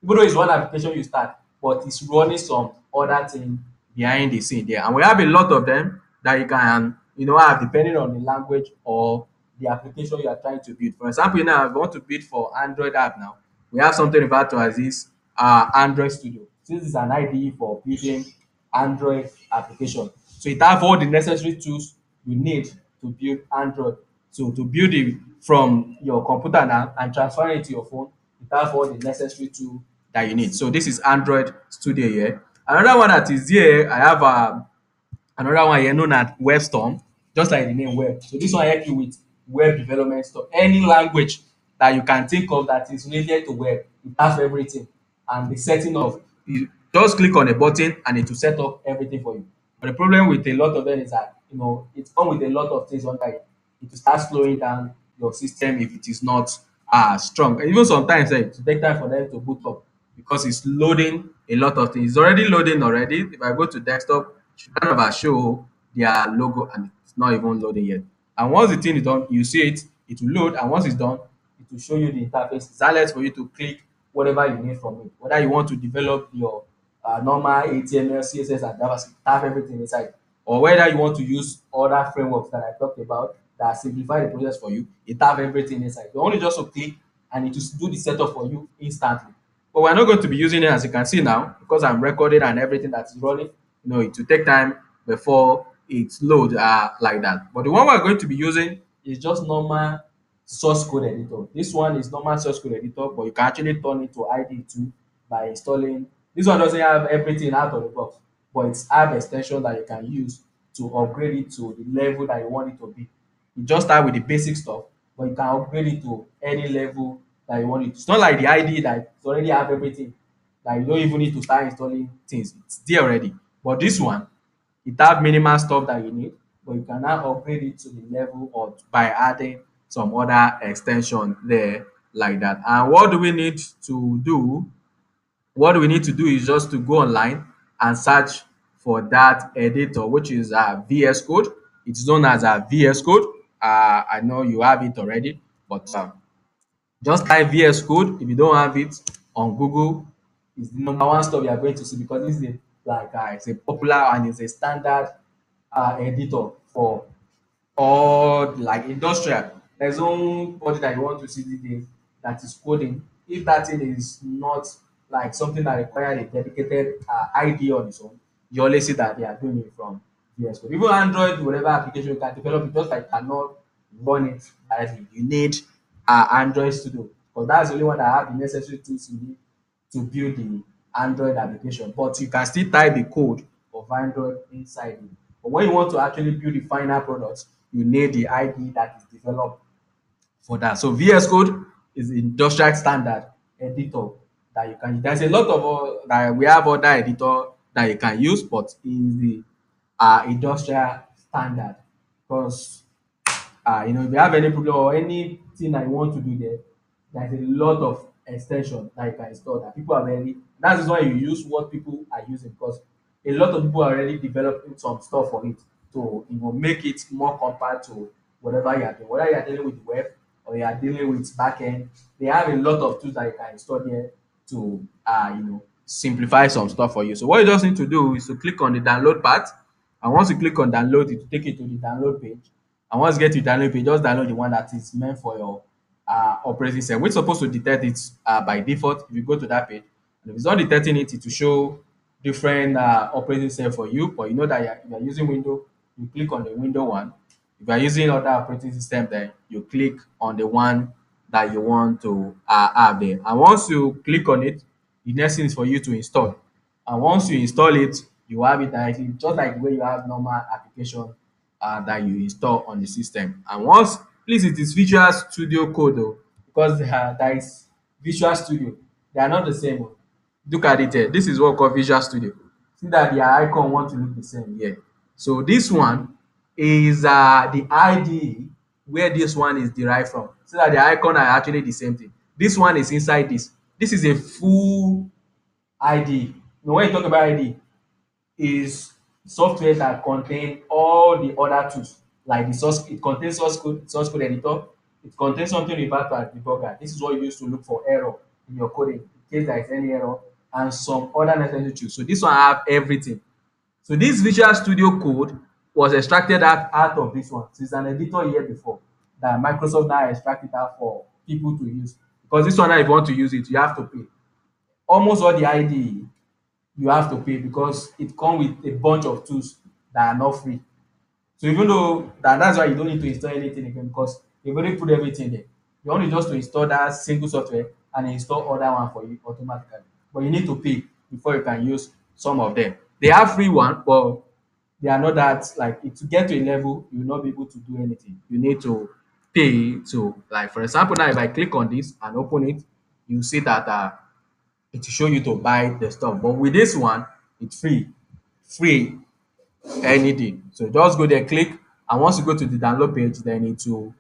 Even though it's one application you start, but it's running some other thing behind the scene there. And we have a lot of them that you can have depending on the language or the application you are trying to build. For example, now if you want to build for Android app now, we have something referred to as this Android Studio. This is an IDE for building Android application. So it have all the necessary tools you need to build Android. So to build it from your computer now and transfer it to your phone, it have all the necessary tools that you need. So this is Android Studio here. Another one that is here, I have another one here known as WebStorm, just like the name web. So this one help you with web development stuff. Any language that you can think of that is related to web, it has everything. And the setting of you just click on a button and it will set up everything for you. But the problem with a lot of them is that it comes with a lot of things under it. It will start slowing down your system if it is not strong. And even sometimes it will take time for them to boot up because it's loading a lot of things. It's already loading already. If I go to desktop, it should kind of show their logo and it's not even loading yet. And once the thing is done, you see it, it will load, and once it's done, it will show you the interface. It's alert for you to click whatever you need from it. Whether you want to develop your normal HTML, CSS, and JavaScript, have everything inside. Or whether you want to use other frameworks that I talked about that simplify the process for you, it have everything inside. You only just to click and it will do the setup for you instantly. But we're not going to be using it, as you can see now, because I'm recording and everything that is running. It will take time before it load like that. But the one we're going to be using is just normal source code editor. This one is normal source code editor, but you can actually turn it to IDE too by installing. This one doesn't have everything out of the box, but it's have extension that you can use to upgrade it to the level that you want it to be. You just start with the basic stuff, but you can upgrade it to any level that you want it. It's not like the IDE that it already have everything, that you don't even need to start installing things. It's there already. But this one, it have minimal stuff that you need, but you can now upgrade it to the level or by adding some other extension there like that. And what do we need to do? What we need to do is just to go online and search for that editor, which is VS Code. It's known as a VS Code. I know you have it already, but just type VS Code. If you don't have it on Google, it's the number one stuff you are going to see, because this is it's a popular and it's a standard editor for all like industrial. There's nobody that you want to see these days that is coding. If that thing is not like something that requires a dedicated ID on its own, you always see that they are doing it from VS Code. Even Android, whatever application you can develop, it just like cannot run it directly. You need Android Studio because that's the only one that have the necessary tools you need to build the Android application. But you can still type the code of Android inside it. But when you want to actually build the final product, you need the ID that is developed for that. So VS Code is the industrial standard editor that you can. There's a lot of that we have other editor that you can use, but is the industrial standard because if you have any problem or anything that you want to do there, there's a lot of extension that you can install that people are already. That is why you use what people are using because a lot of people are already developing some stuff for it to make it more compact to whatever you are doing. Whether you are dealing with the web or you are dealing with backend, they have a lot of tools that you can install there to simplify some stuff for you. So what you just need to do is to click on the download part, and once you click on download, it will take you to the download page. And once you get to the download page, just download the one that is meant for your operating system, which is supposed to detect it by default. If you go to that page, and if it's not detecting it, it will show different operating system for you. But you know that if you're using Windows, you click on the window one. If you're using other operating system, then you click on the one that you want to have there. And once you click on it, the next thing is for you to install. And once you install it, you have it directly, just like the way you have normal application that you install on the system. And once, please, it is Visual Studio Code though, because there is Visual Studio. They are not the same. Look at it here. This is what we call Visual Studio. See that their icon want to look the same here. So this one is the IDE where this one is derived from. See that the icon are actually the same thing. This one is inside this. This is a full IDE. Now, when you talk about IDE, is software that contain all the other tools like the source. It contains source code editor. It contains something referred to as debugger. This is what you use to look for error in your coding in case there is any error, and some other necessary tools. So this one have everything. So this Visual Studio Code was extracted out of this one. So it's an editor here before that Microsoft now extract it out for people to use, because this one now, if you want to use it, you have to pay. Almost all the IDE you have to pay because it comes with a bunch of tools that are not free. So even though that's why you don't need to install anything again because they've already put everything there. You only just to install that single software and install other one for you automatically. But you need to pay before you can use some of them. They have free one, but they are not that like to get to a level you will not be able to do anything. You need to pay to, like, for example, now if I click on this and open it, you see that it will show you to buy the stuff. But with this one, it's free anything. So just go there, click, and once you go to the download page, then it will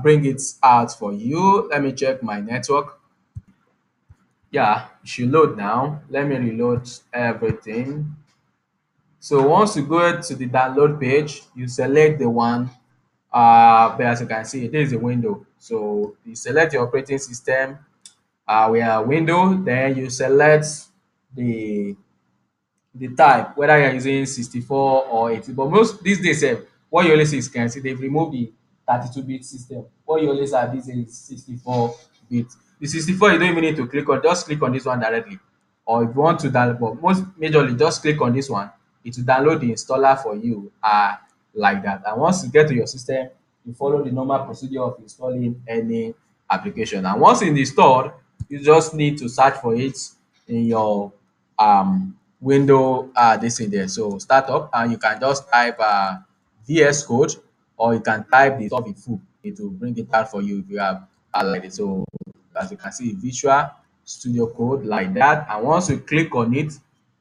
bring it out for you. Let me check my network. Yeah, it should load now. Let me reload everything. So once you go to the download page, you select the one. But as you can see, it is a window. So you select your operating system. We are window. Then you select the the type, whether you're using 64 or 80. But most these days, what you always see is, can see they've removed the 32-bit system. What you always have these days is 64-bit. The 64, you don't even need to click on, just click on this one directly. Or if you want to download, but most majorly, just click on this one. It will download the installer for you like that. And once you get to your system, you follow the normal procedure of installing any application. And once it's installed, you just need to search for it in your window this in there. So startup, and you can just type VS Code, or you can type the stuff in full. It will bring it out for you if you have like it. So as you can see, Visual Studio Code like that. And once you click on it,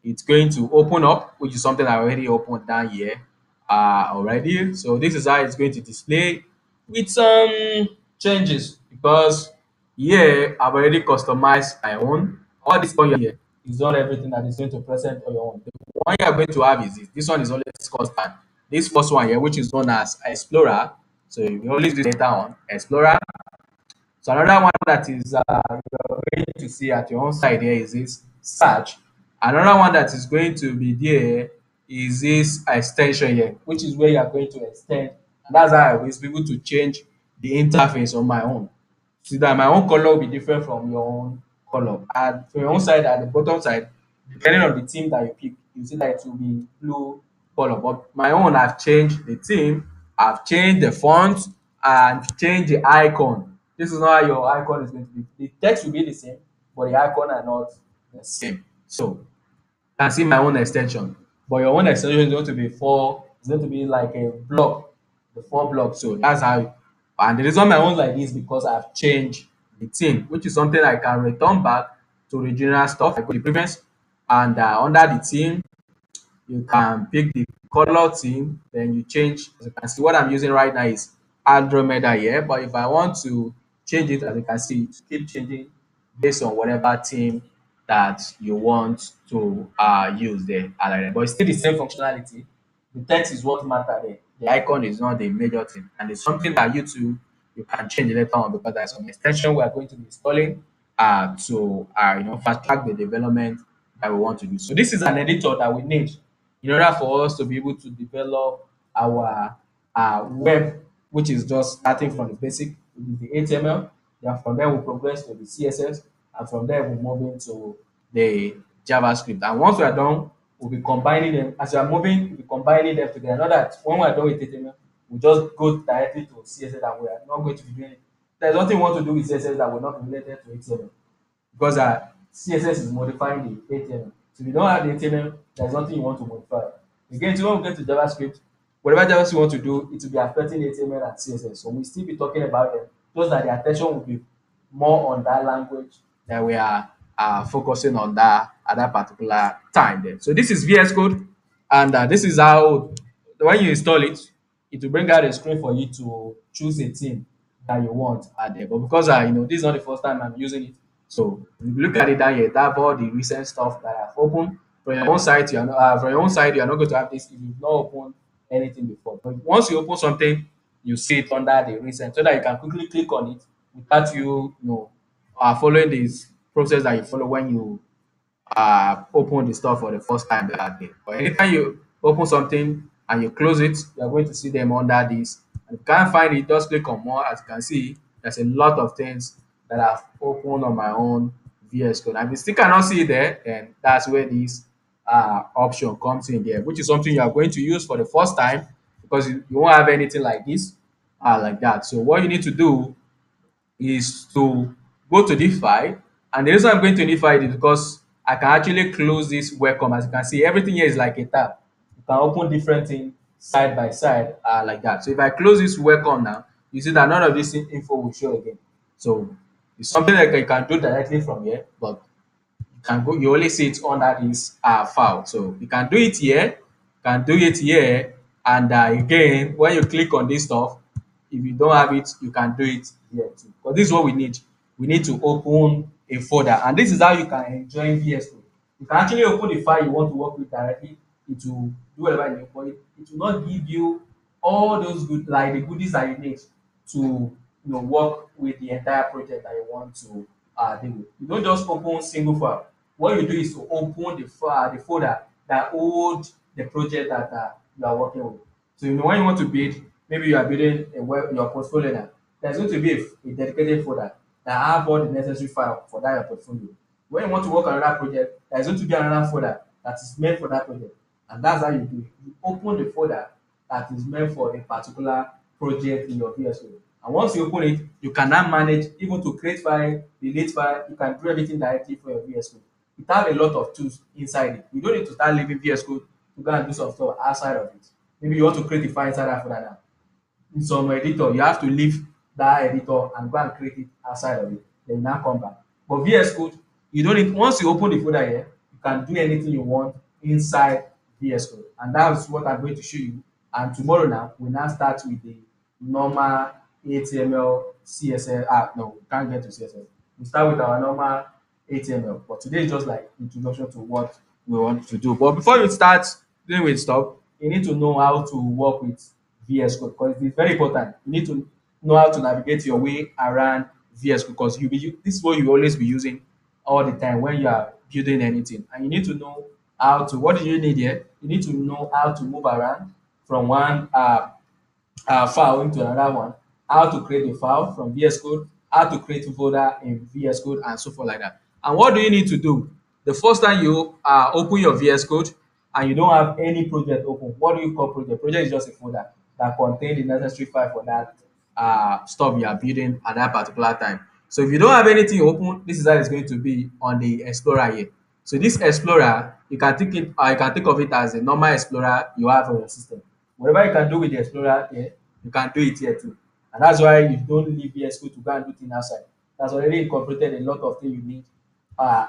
it's going to open up, which is something I already opened down here already. So this is how it's going to display with some changes, because here I've already customized my own. All this one here is not everything that is going to present on your own. The one you are going to have is this. This one is always constant. This first one here, which is known as Explorer. So you always do later on Explorer. So another one that is you're going to see at your own side here is this search. Another one that is going to be there is this extension here, which is where you are going to extend. And that's how I was able to change the interface on my own. See that my own color will be different from your own. color. And from your own side, at the bottom side, depending on the theme that you pick, you see that it will be blue color. But my own, I've changed the theme, I've changed the font, and changed the icon. This is not how your icon is going to be. The text will be the same, but the icon are not the same. So can see my own extension, but your own extension is going to be four. It's going to be like a block, the four blocks. So that's how. And the reason my own like this because I've changed the theme, which is something I can return back to original stuff. I go to the previous and under the theme you can pick the color theme, then you change. As you can see, what I'm using right now is Andromeda here, but if I want to change it, as you can see, it keep changing based on whatever theme that you want to use there. I like that. But it's still the same functionality. The text is what matter there. The icon is not the major thing, and it's something that you can change later on because there's some extension we are going to be installing to fast track the development that we want to do. So this is an editor that we need in order for us to be able to develop our web, which is just starting from the basic, which is the HTML. Then from there we progress to the CSS, and from there we move into the JavaScript. And once we are done, we'll be combining them. As we are moving, we'll be combining them together. Not that when we are done with HTML, we just go directly to CSS and we are not going to be doing it. There's nothing we want to do with CSS that will not be related to HTML because CSS is modifying the HTML. So if you don't have the HTML, there's nothing you want to modify. Again, so when we get to JavaScript, whatever JavaScript you want to do, it will be affecting HTML and CSS. So we'll still be talking about them. Just that the attention will be more on that language that we are focusing on that at that particular time there. So this is VS Code, and this is how when you install it, it will bring out a screen for you to choose a theme that you want at there. But because this is not the first time I'm using it, so if you look at it down here, that all the recent stuff that I've opened from your own side, you are not going to have this if you've not opened anything before. But once you open something, you see it under the recent, so that you can quickly click on it without following this process that you follow when you open the store for the first time that day. But anytime you open something and you close it, you are going to see them under this. And if you can't find it, just click on more. As you can see, there's a lot of things that I've opened on my own VS Code. And if you still cannot see it there, then that's where this option comes in there, which is something you are going to use for the first time because you won't have anything like this, like that. So what you need to do is to go to the file, and the reason I'm going to the file is because I can actually close this welcome. As you can see, everything here is like a tab. You can open different things side by side like that. So if I close this welcome now, you see that none of this info will show again. So it's something that you can do directly from here, but you only see it under this file. So you can do it here, you can do it here, and again, when you click on this stuff, if you don't have it, you can do it here too. But this is what we need. We need to open a folder, and this is how you can enjoy VS Code. You can actually open the file you want to work with directly. It will do whatever you need, but it will not give you all those the goodies that you need to work with the entire project that you want to deal with. You don't just open single file. What you do is to open the folder that holds the project that you are working with. So when you want to build, maybe you are building your portfolio now. There's going to be a dedicated folder that have all the necessary file for that your portfolio. When you want to work on another project, there's going to be another folder that is meant for that project. And that's how you do it. You open the folder that is meant for a particular project in your VS Code. And once you open it, you can now manage even to create file, delete file. You can do everything directly for your VS Code. It has a lot of tools inside it. You don't need to start leaving VS Code to go and do some stuff outside of it. Maybe you want to create a file inside that folder now. In some editor, you have to leave that editor and go and create it outside of it. Then now come back. But VS Code, you don't need, once you open the folder here, you can do anything you want inside VS Code. And that's what I'm going to show you. And tomorrow now, we now start with the normal HTML, CSS. No, we can't get to CSS. We start with our normal HTML. But today is just like introduction to what we want to do. But before you start doing with stuff, you need to know how to work with VS Code because it's very important. You need to know how to navigate your way around VS Code because this is what you always be using all the time when you are building anything. And you need to know how to, what do you need here? You need to know how to move around from one file into another one, how to create a file from VS Code, how to create a folder in VS Code, and so forth like that. And what do you need to do? The first time you open your VS Code and you don't have any project open, what do you call project? Project is just a folder that contains the necessary file for that stuff you are building at that particular time. So if you don't have anything open, this is how it's going to be on the Explorer here. So this Explorer, you can think of it as a normal Explorer you have on your system. Whatever you can do with the Explorer here, you can do it here too. And that's why you don't leave VS Code to go and do things outside. That's already incorporated a lot of things you need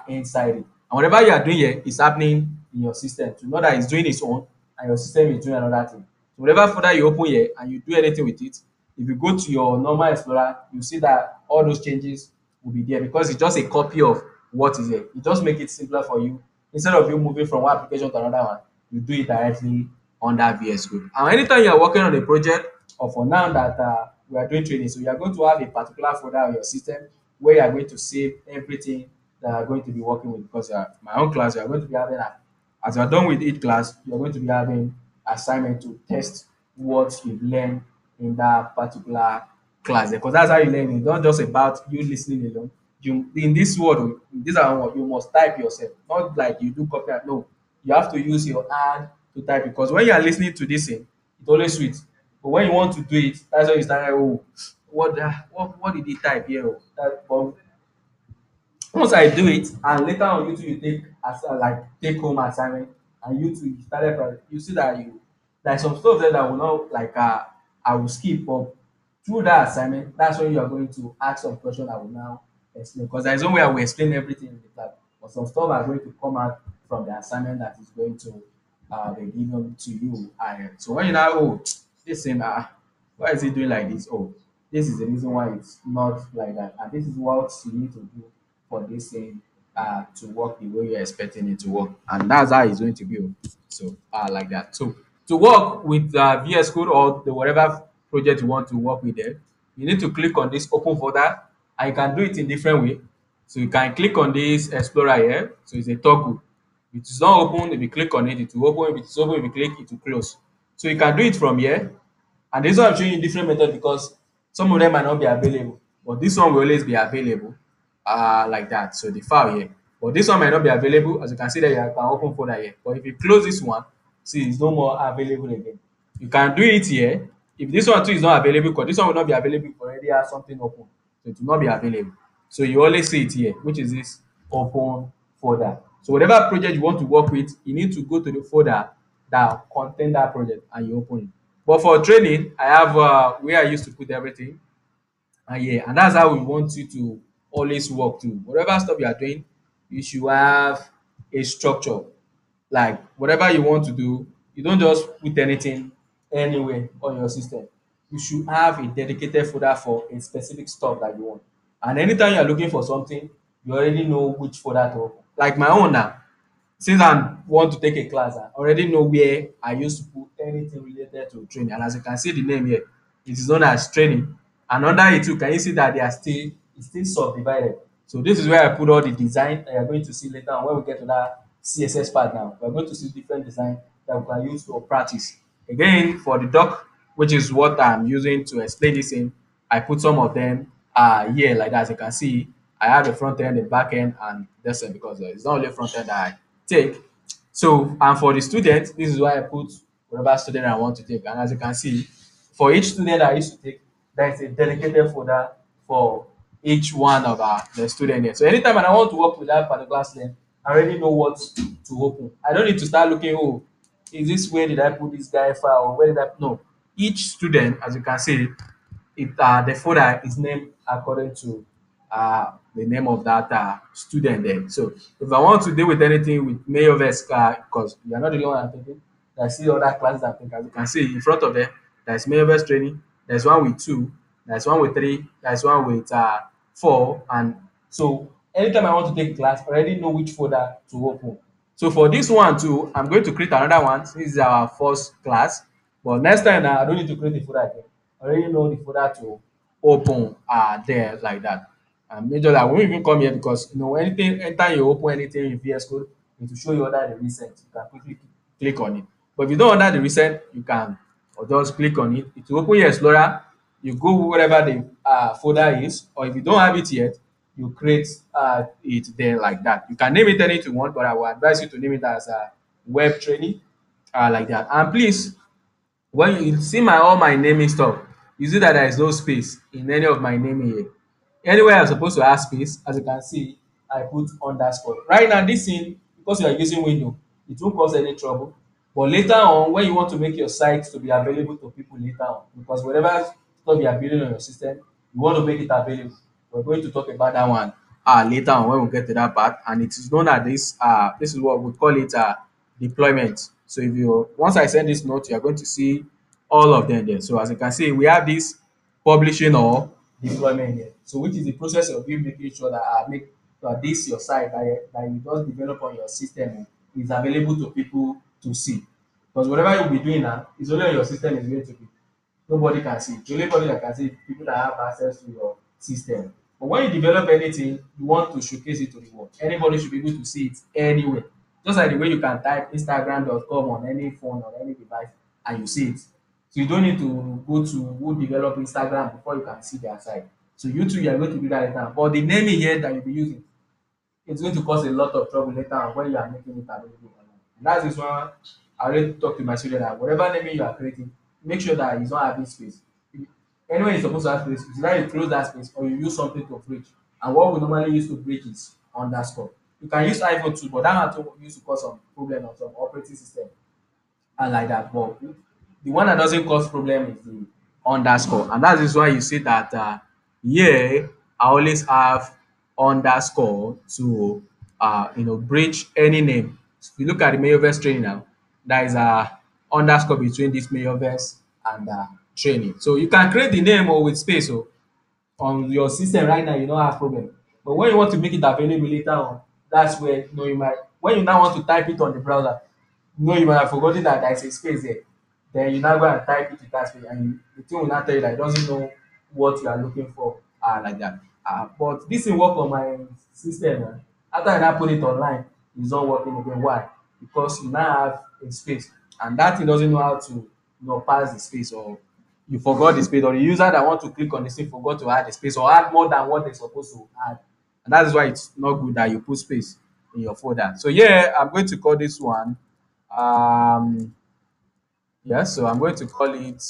inside it. And whatever you are doing here is happening in your system. To know that it's doing its own and your system is doing another thing. So whatever folder you open here and you do anything with it, if you go to your normal Explorer, you see that all those changes will be there because it's just a copy of what is there. It just make it simpler for you. Instead of you moving from one application to another one, you do it directly on that VS Code. And anytime you are working on a project, or for now that we are doing training, so you are going to have a particular folder on your system where you are going to save everything that are going to be working with. Because my own class, you are going to be having as you are done with each class, you are going to be having assignment to test what you've learned in that particular class. Because that's how you learn. It's not just about you listening alone. You in this world, in this our world, you must type yourself. Not like you do copy and no. You have to use your hand to type because when you are listening to this thing, it's always sweet. But when you want to do it, that's when you start like, oh, what did he type here? Oh? But once I do it, and later on YouTube you take as like take home assignment, and YouTube you started you see that you like some stuff there that will not like I will skip, but through that assignment, that's when you are going to ask some question I will now explain because there is no way I will explain everything in the class, but some stuff are going to come out from the assignment that is going to be given to you. And so when you now oh this thing why is he doing like this? Oh, this is the reason why it's not like that, and this is what you need to do for this thing to work the way you're expecting it to work, and that's how it's going to be. Oh. So like that. So to work with VS Code or the whatever project you want to work with there, you need to click on this open folder, and you can do it in different way. So you can click on this Explorer here. So it's a toggle. If it is not open, if you click on it, it will open. If it is open, if you click, it will close. So you can do it from here. And this one I'm showing you different method because some of them might not be available, but this one will always be available like that. So the file here, but this one might not be available. As you can see that you can open folder here, but if you close this one, see it's no more available again. You can do it here. If this one too is not available, because this one will not be available if you already have something open, so it will not be available. So you always see it here, which is this open folder. So whatever project you want to work with, you need to go to the folder that contain that project and you open it. But for training, I have where I used to put everything. And yeah, and that's how we want you to always work too. Whatever stuff you are doing, you should have a structure. Like whatever you want to do, you don't just put anything anywhere on your system. You should have a dedicated folder for a specific stuff that you want. And anytime you are looking for something, you already know which folder to open. Like my own now, since I want to take a class, I already know where I used to put anything related to training. And as you can see the name here, it is known as training. And under it too, can you see that they are still it's still subdivided. So this is where I put all the design that you're going to see later on when we get to that CSS part now. We're going to see different design that we can use to practice. Again, for the doc, which is what I'm using to explain this in, I put some of them here like that. As you can see, I have the front end, the back end, and this one because it's not only front end that I take. So, and for the student, this is why I put whatever student I want to take. And as you can see, for each student I used to take, there is a dedicated folder for each one of the student here. So anytime I want to work with that particular student, I already know what to open. I don't need to start looking, oh, is this where did I put this guy file or where did I no. Each student, as you can see, the folder is named according to the name of that student there. So if I want to deal with anything with Mayoverse, because you are not the only one I'm thinking, I see other classes I'm thinking. As you can see in front of them, there's Mayoverse training, there's one with 2, there's one with 3, there's one with 4, and so anytime I want to take a class, I already know which folder to open. So for this one too, I'm going to create another one. This is our first class, but next time now I don't need to create a folder again. I already know the folder to open there like that. And majorly I won't even come here because you know anything anytime you open anything in VS Code, it will show you under the recent. You can quickly click on it. But if you don't under the recent, you can or just click on it. It will open your Explorer. You go wherever the folder is, or if you don't have it yet, you create it there like that. You can name it anything you want, but I will advise you to name it as web training, like that. And please, when you see all my naming stuff, you see that there is no space in any of my naming here. Anywhere I'm supposed to add space, as you can see, I put underscore. Right now, this thing, because you are using window, it won't cause any trouble. But later on, when you want to make your site to be available to people later on, because whatever stuff you are building on your system, you want to make it available. We're going to talk about that one later on when we get to that part. And it is known as this is what we call it deployment. So if you once I send this note, you are going to see all of them there. So as you can see, we have this publishing or deployment here. So which is the process of you making sure that make that this your site that you just develop on your system is available to people to see. Because whatever you'll be doing now is only on your system is going to be. Nobody can see. The only body that can see is people that have access to your system. But when you develop anything, you want to showcase it to the world. Anybody should be able to see it anywhere. Just like the way you can type Instagram.com on any phone or any device and you see it. So you don't need to go to who develop Instagram before you can see their site. So you too, you are going to do that later. But the naming here that you'll be using, it's going to cause a lot of trouble later on when you are making it available online. And that is why I already talk to my student that whatever naming you are creating, make sure that it's not having space. Anyway, it's supposed to have space, it's either you close that space or you use something to bridge. And what we normally use to bridge is underscore. You can use iPhone too, but that one too used to cause some problem on some operating system and like that. But the one that doesn't cause problem is the underscore, and that is why you see that here I always have underscore to bridge any name. If you look at the Mayoverse training now, there is a underscore between this Mayoverse and training. So you can create the name or with space on your system right now, you don't have problem. But when you want to make it available later on, that's where you might when you now want to type it on the browser, you might have forgotten that there is a space there. Then you now go and type it with that space, and the thing will not tell you that it doesn't know what you are looking for, like that. But this will work on my system. After I now put it online, it's not working again. Why? Because you now have a space, and that thing doesn't know how to pass the space, or you forgot the space, or the user that want to click on the thing forgot to add the space or add more than what they're supposed to add. And that is why it's not good that you put space in your folder. So yeah, I'm going to call this one yes, so I'm going to call it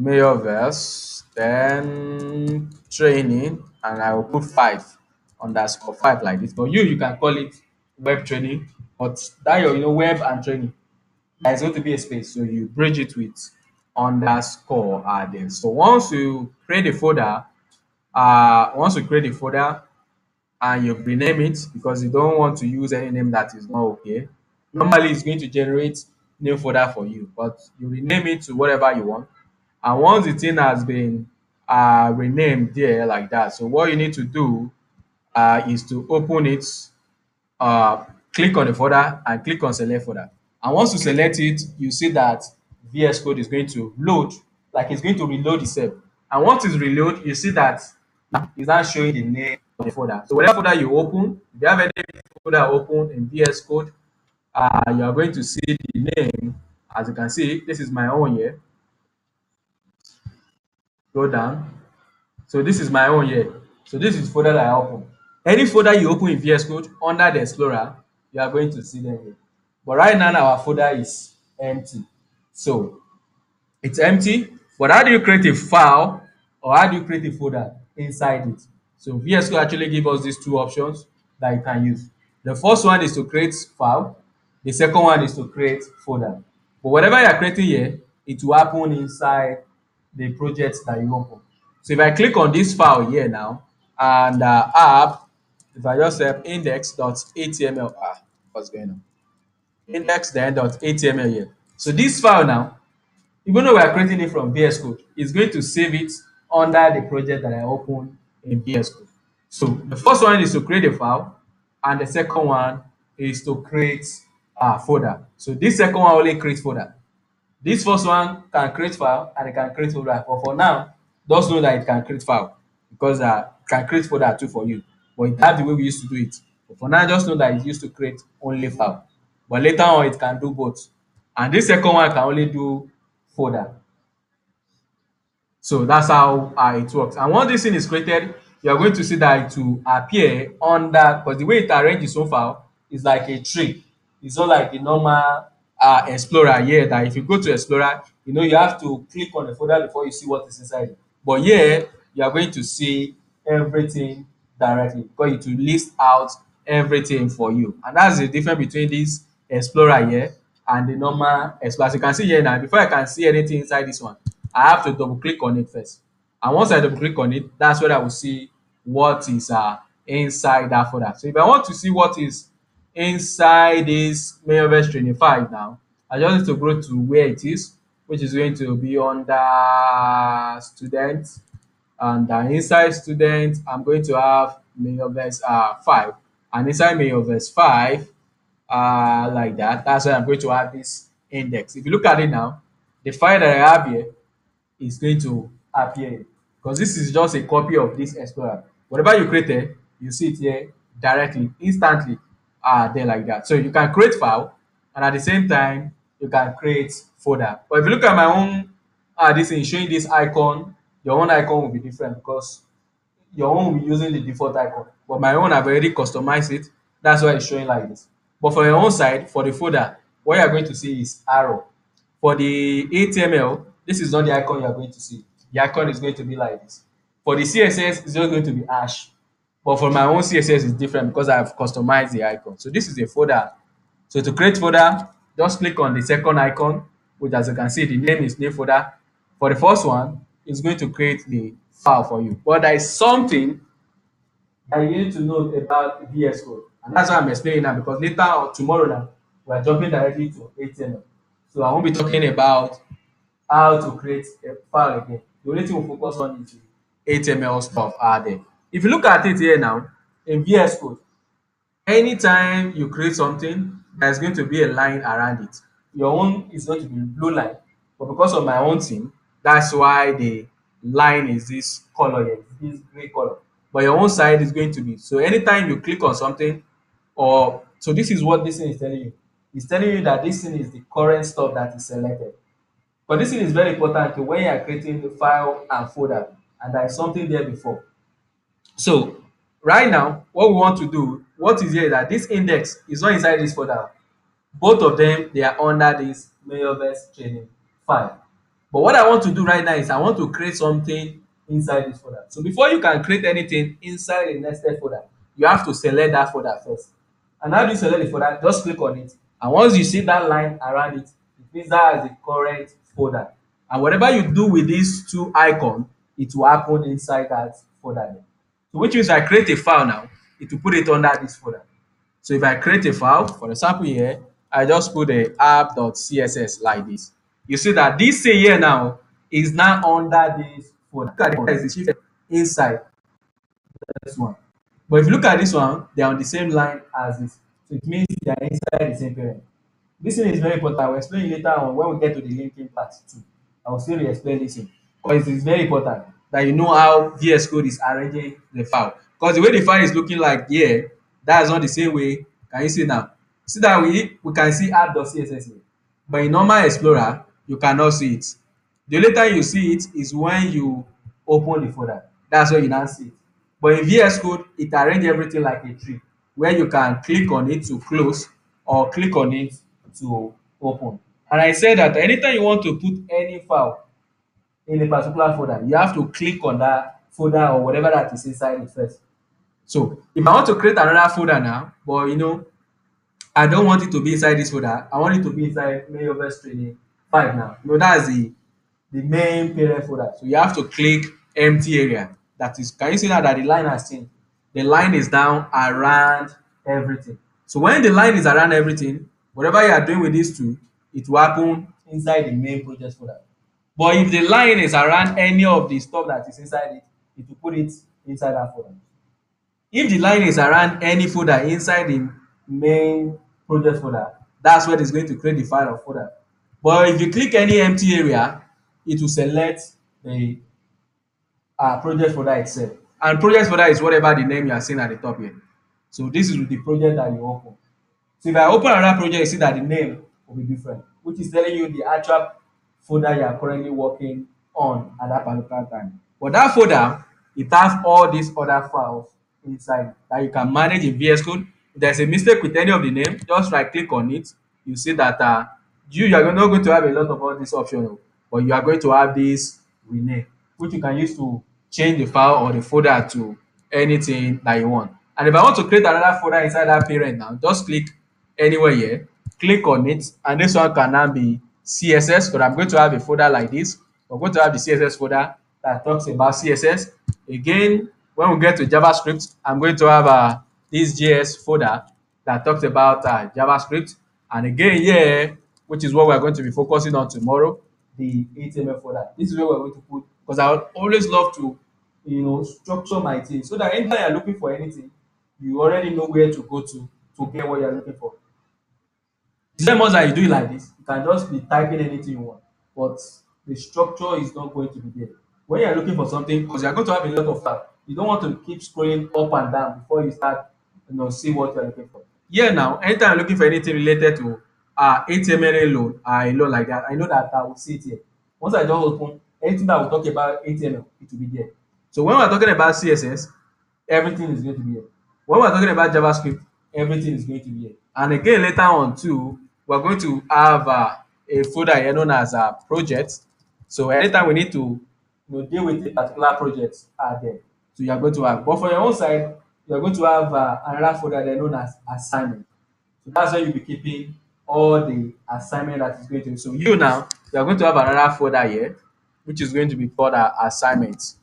Mayorverse, then training, and I will put 5_5 like this. But you can call it web training, but that your web and training, there's going to be a space, so you bridge it with underscore there. So once you create a folder and you rename it because you don't want to use any name that is not okay. Normally, it's going to generate new folder for you, but you rename it to whatever you want. And once the thing has been renamed there like that, so what you need to do is to open it, uh, click on the folder and click on select folder. And once you select it, you see that VS Code is going to load, like it's going to reload itself. And once it's reload, you see that it's not showing the name of the folder. So whatever folder you open, if you have any folder open in VS Code, you are going to see the name. As you can see, this is my own here. Go down. So this is my own here. So this is folder that I open. Any folder you open in VS Code under the Explorer, you are going to see them here. But right now our folder is empty. So it's empty. But how do you create a file or how do you create a folder inside it? So VS Code actually give us these two options that you can use. The first one is to create file. The second one is to create folder. But whatever you are creating here, it will happen inside the project that you open. So if I click on this file here now and app, if I just say index.html, what's going on? Index then .html here. So this file now, even though we are creating it from VS Code, it's going to save it under the project that I opened in VS Code. So the first one is to create a file, and the second one is to create a folder. So this second one only creates folder. This first one can create file and it can create folder. But for now, just know that it can create file because it can create folder too for you. But that's the way we used to do it. But for now, just know that it's used to create only file. But later on, it can do both. And this second one can only do folder. So that's how it works. And once this thing is created, you are going to see that it will appear under, because the way it arranges its own file is like a tree. It's not like the normal Explorer here, that if you go to Explorer, you have to click on the folder before you see what is inside it. But here, you are going to see everything directly, because it will list out everything for you. And that's the difference between this Explorer here and the normal Explorer. As you can see here now, before I can see anything inside this one, I have to double click on it first. And once I double click on it, that's where I will see what is inside that folder. So if I want to see what is inside this Mailverse training file now, I just need to go to where it is, which is going to be under student. And inside student, I'm going to have Mailverse 5. And inside Mailverse 5, like that, that's where I'm going to have this index. If you look at it now, the file that I have here is going to appear, because this is just a copy of this Explorer. Whatever you created, you see it here directly, instantly, there like that. So you can create file, and at the same time, you can create folder. But if you look at my own, this is showing this icon, your own icon will be different, because your own will be using the default icon. But my own, I've already customized it. That's why it's showing like this. But for your own side, for the folder, what you're going to see is arrow. For the HTML, this is not the icon you are going to see. The icon is going to be like this. For the CSS, it's just going to be hash. But for my own CSS, it's different because I've customized the icon. So this is a folder. So to create folder, just click on the second icon, which, as you can see, the name is new folder. For the first one, it's going to create the file for you. But there is something that you need to know about VS Code. And that's why I'm explaining now, because later or tomorrow now, we are jumping directly to HTML. So I won't be talking about how to create a file again. The only thing we'll focus on is the HTML stuff out there. If you look at it here now, in VS Code, anytime you create something, there's going to be a line around it. Your own is going to be blue line, but because of my own thing, that's why the line is this color here, this gray color. But your own side is going to be, so anytime you click on something, or so this is what this thing is telling you. It's telling you that this thing is the current stuff that is selected. But this thing is very important when you are creating the file and folder, and there is something there before. So right now, what we want to do, what is here is that this index is not inside this folder. Both of them, they are under this Mailverse training file. But what I want to do right now is I want to create something inside this folder. So before you can create anything inside a nested folder, you have to select that folder first. And how do you select the folder? Just click on it. And once you see that line around it, it means that is the current folder. And whatever you do with these two icons, it will happen inside that folder there. So which means I create a file now, it will put it under this folder. So if I create a file, for example here, I just put a app.css like this. You see that this thing here now is now under this folder. Look at the shift inside this one. But if you look at this one, they are on the same line as this. So it means they are inside the same parent. This thing is very important. I will explain later on when we get to the linking part too. I will still explain this thing, because it is very important that you know how VS Code is arranging the file. Because the way the file is looking like here, that is not the same way. Can you see now? See that we can see app.css here. But in normal Explorer, you cannot see it. The only time you see it is when you open the folder. That's where you now see it. But in VS Code, it arranges everything like a tree, where you can click on it to close or click on it to open. And I said that anytime you want to put any file in a particular folder, you have to click on that folder or whatever that is inside it first. So if I want to create another folder now, but I don't want it to be inside this folder, I want it to be inside Mailverse training 5 now. That's the main parent folder. So you have to click empty area. That is, can you see now that the line has changed? The line is down around everything. So when the line is around everything, whatever you are doing with these two, it will happen inside the main project folder. But if the line is around any of the stuff that is inside it, it will put it inside that folder. If the line is around any folder inside the main project folder, that's where it's going to create the file or folder. But if you click any empty area, it will select the project folder itself. And project folder is whatever the name you are seeing at the top here. So this is the project that you open. So if I open another project, you see that the name will be different, which is telling you the actual folder you are currently working on at that particular time. But that folder it has all these other files inside that you can manage in VS Code. If there's a mistake with any of the name, just right click on it. You see that you are not going to have a lot of all these options, but you are going to have this rename, which you can use to change the file or the folder to anything that you want. And if I want to create another folder inside that parent now, just click anywhere here, click on it, and this one can now be CSS, because I'm going to have a folder like this. We're going to have the CSS folder that talks about CSS. Again, when we get to JavaScript, I'm going to have this JS folder that talks about JavaScript. And again, here, which is what we're going to be focusing on tomorrow, the HTML folder. This is where we're going to put, because I would always love to, structure my things so that anytime you're looking for anything, you already know where to go to get what you're looking for. The same ones that you do it like this, you can just be typing anything you want, but the structure is not going to be there. When you're looking for something, because you're going to have a lot of stuff, you don't want to keep scrolling up and down before you start, see what you're looking for. Yeah, now, anytime I'm looking for anything related to HTML alone like that, I know that I will see it here. Once I just open anything that will talk about HTML, it will be there. So when we're talking about CSS, everything is going to be here. When we're talking about JavaScript, everything is going to be here. And again, later on too, we're going to have a folder here known as projects. So anytime we need to deal with a particular project there, so you are going to have. But for your own side, you are going to have another folder there known as assignment. So that's where you'll be keeping all the assignment that is going to. So you now, you are going to have another folder here, which is going to be called assignments.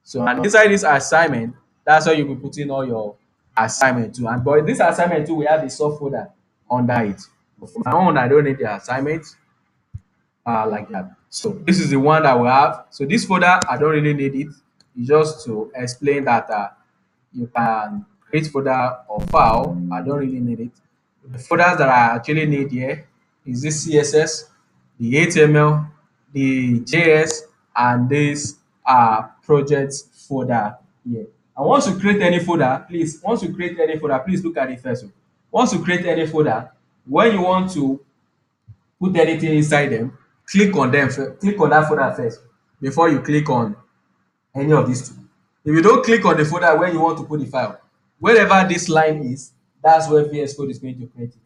So and inside this assignment, that's where you'll be putting all your assignment too. And but this assignment too, we have a subfolder under it. But for my own, I don't need the assignment like that. So this is the one that we have. So this folder, I don't really need it. It's just to explain that you can create folder or file. I don't really need it. The folders that I actually need here is this CSS, the HTML, the JS, and this project folder here. And once you create any folder, please, please look at it first. Once you create any folder, when you want to put anything inside them, click on them, click on that folder first before you click on any of these two. If you don't click on the folder where you want to put the file, wherever this line is, that's where VS Code is going to create it.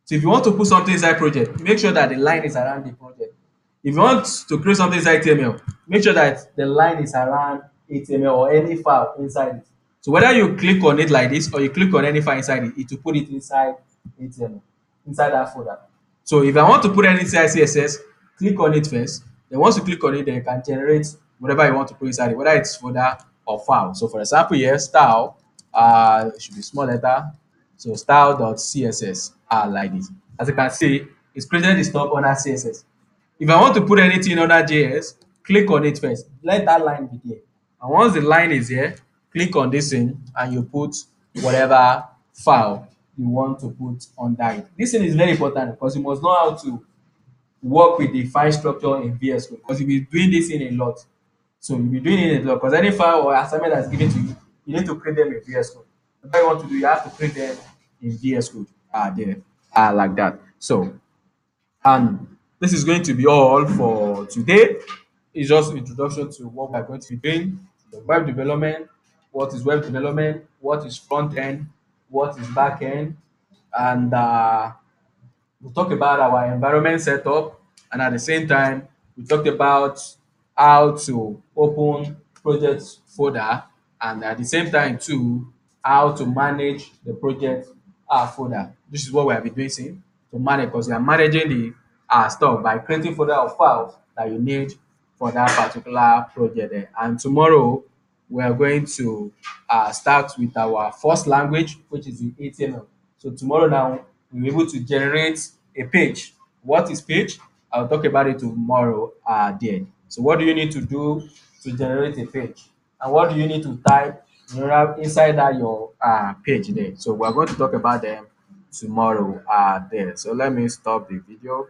So if you want to put something inside project, make sure that the line is around the project. If you want to create something inside HTML, make sure that the line is around HTML or any file inside it. So whether you click on it like this or you click on any file inside it, it will put it inside HTML, inside that folder. So if I want to put any inside CSS, click on it first. Then once you click on it, then you can generate whatever you want to put inside it, whether it's folder or file. So for example here, style, it should be small letter. So style.css like this. As you can see, it's created the stuff under CSS. If I want to put anything under JS, click on it first. Let that line be there. And once the line is here, click on this thing and you put whatever file you want to put under it. This thing is very important because you must know how to work with the file structure in VS Code, because you'll be doing this in a lot. So you'll be doing it in a lot because any file or assignment that's given to you, you need to create them in VS Code. What you want to do, you have to create them in VS Code there like that. So and this is going to be all for today. It's just introduction to what we're going to be doing, the web development, what is web development, what is front end, what is back end, and we talk about our environment setup, and at the same time, we talked about how to open project folder, and at the same time too, how to manage the project folder. This is what we have been doing to manage, because we are managing the stuff by creating folder of files that you need for that particular project there. And tomorrow we are going to start with our first language, which is the HTML. So tomorrow now we'll be able to generate a page. What is page? I'll talk about it tomorrow there. So what do you need to do to generate a page? And what do you need to type inside that your page there? So we're going to talk about them tomorrow there. So let me stop the video.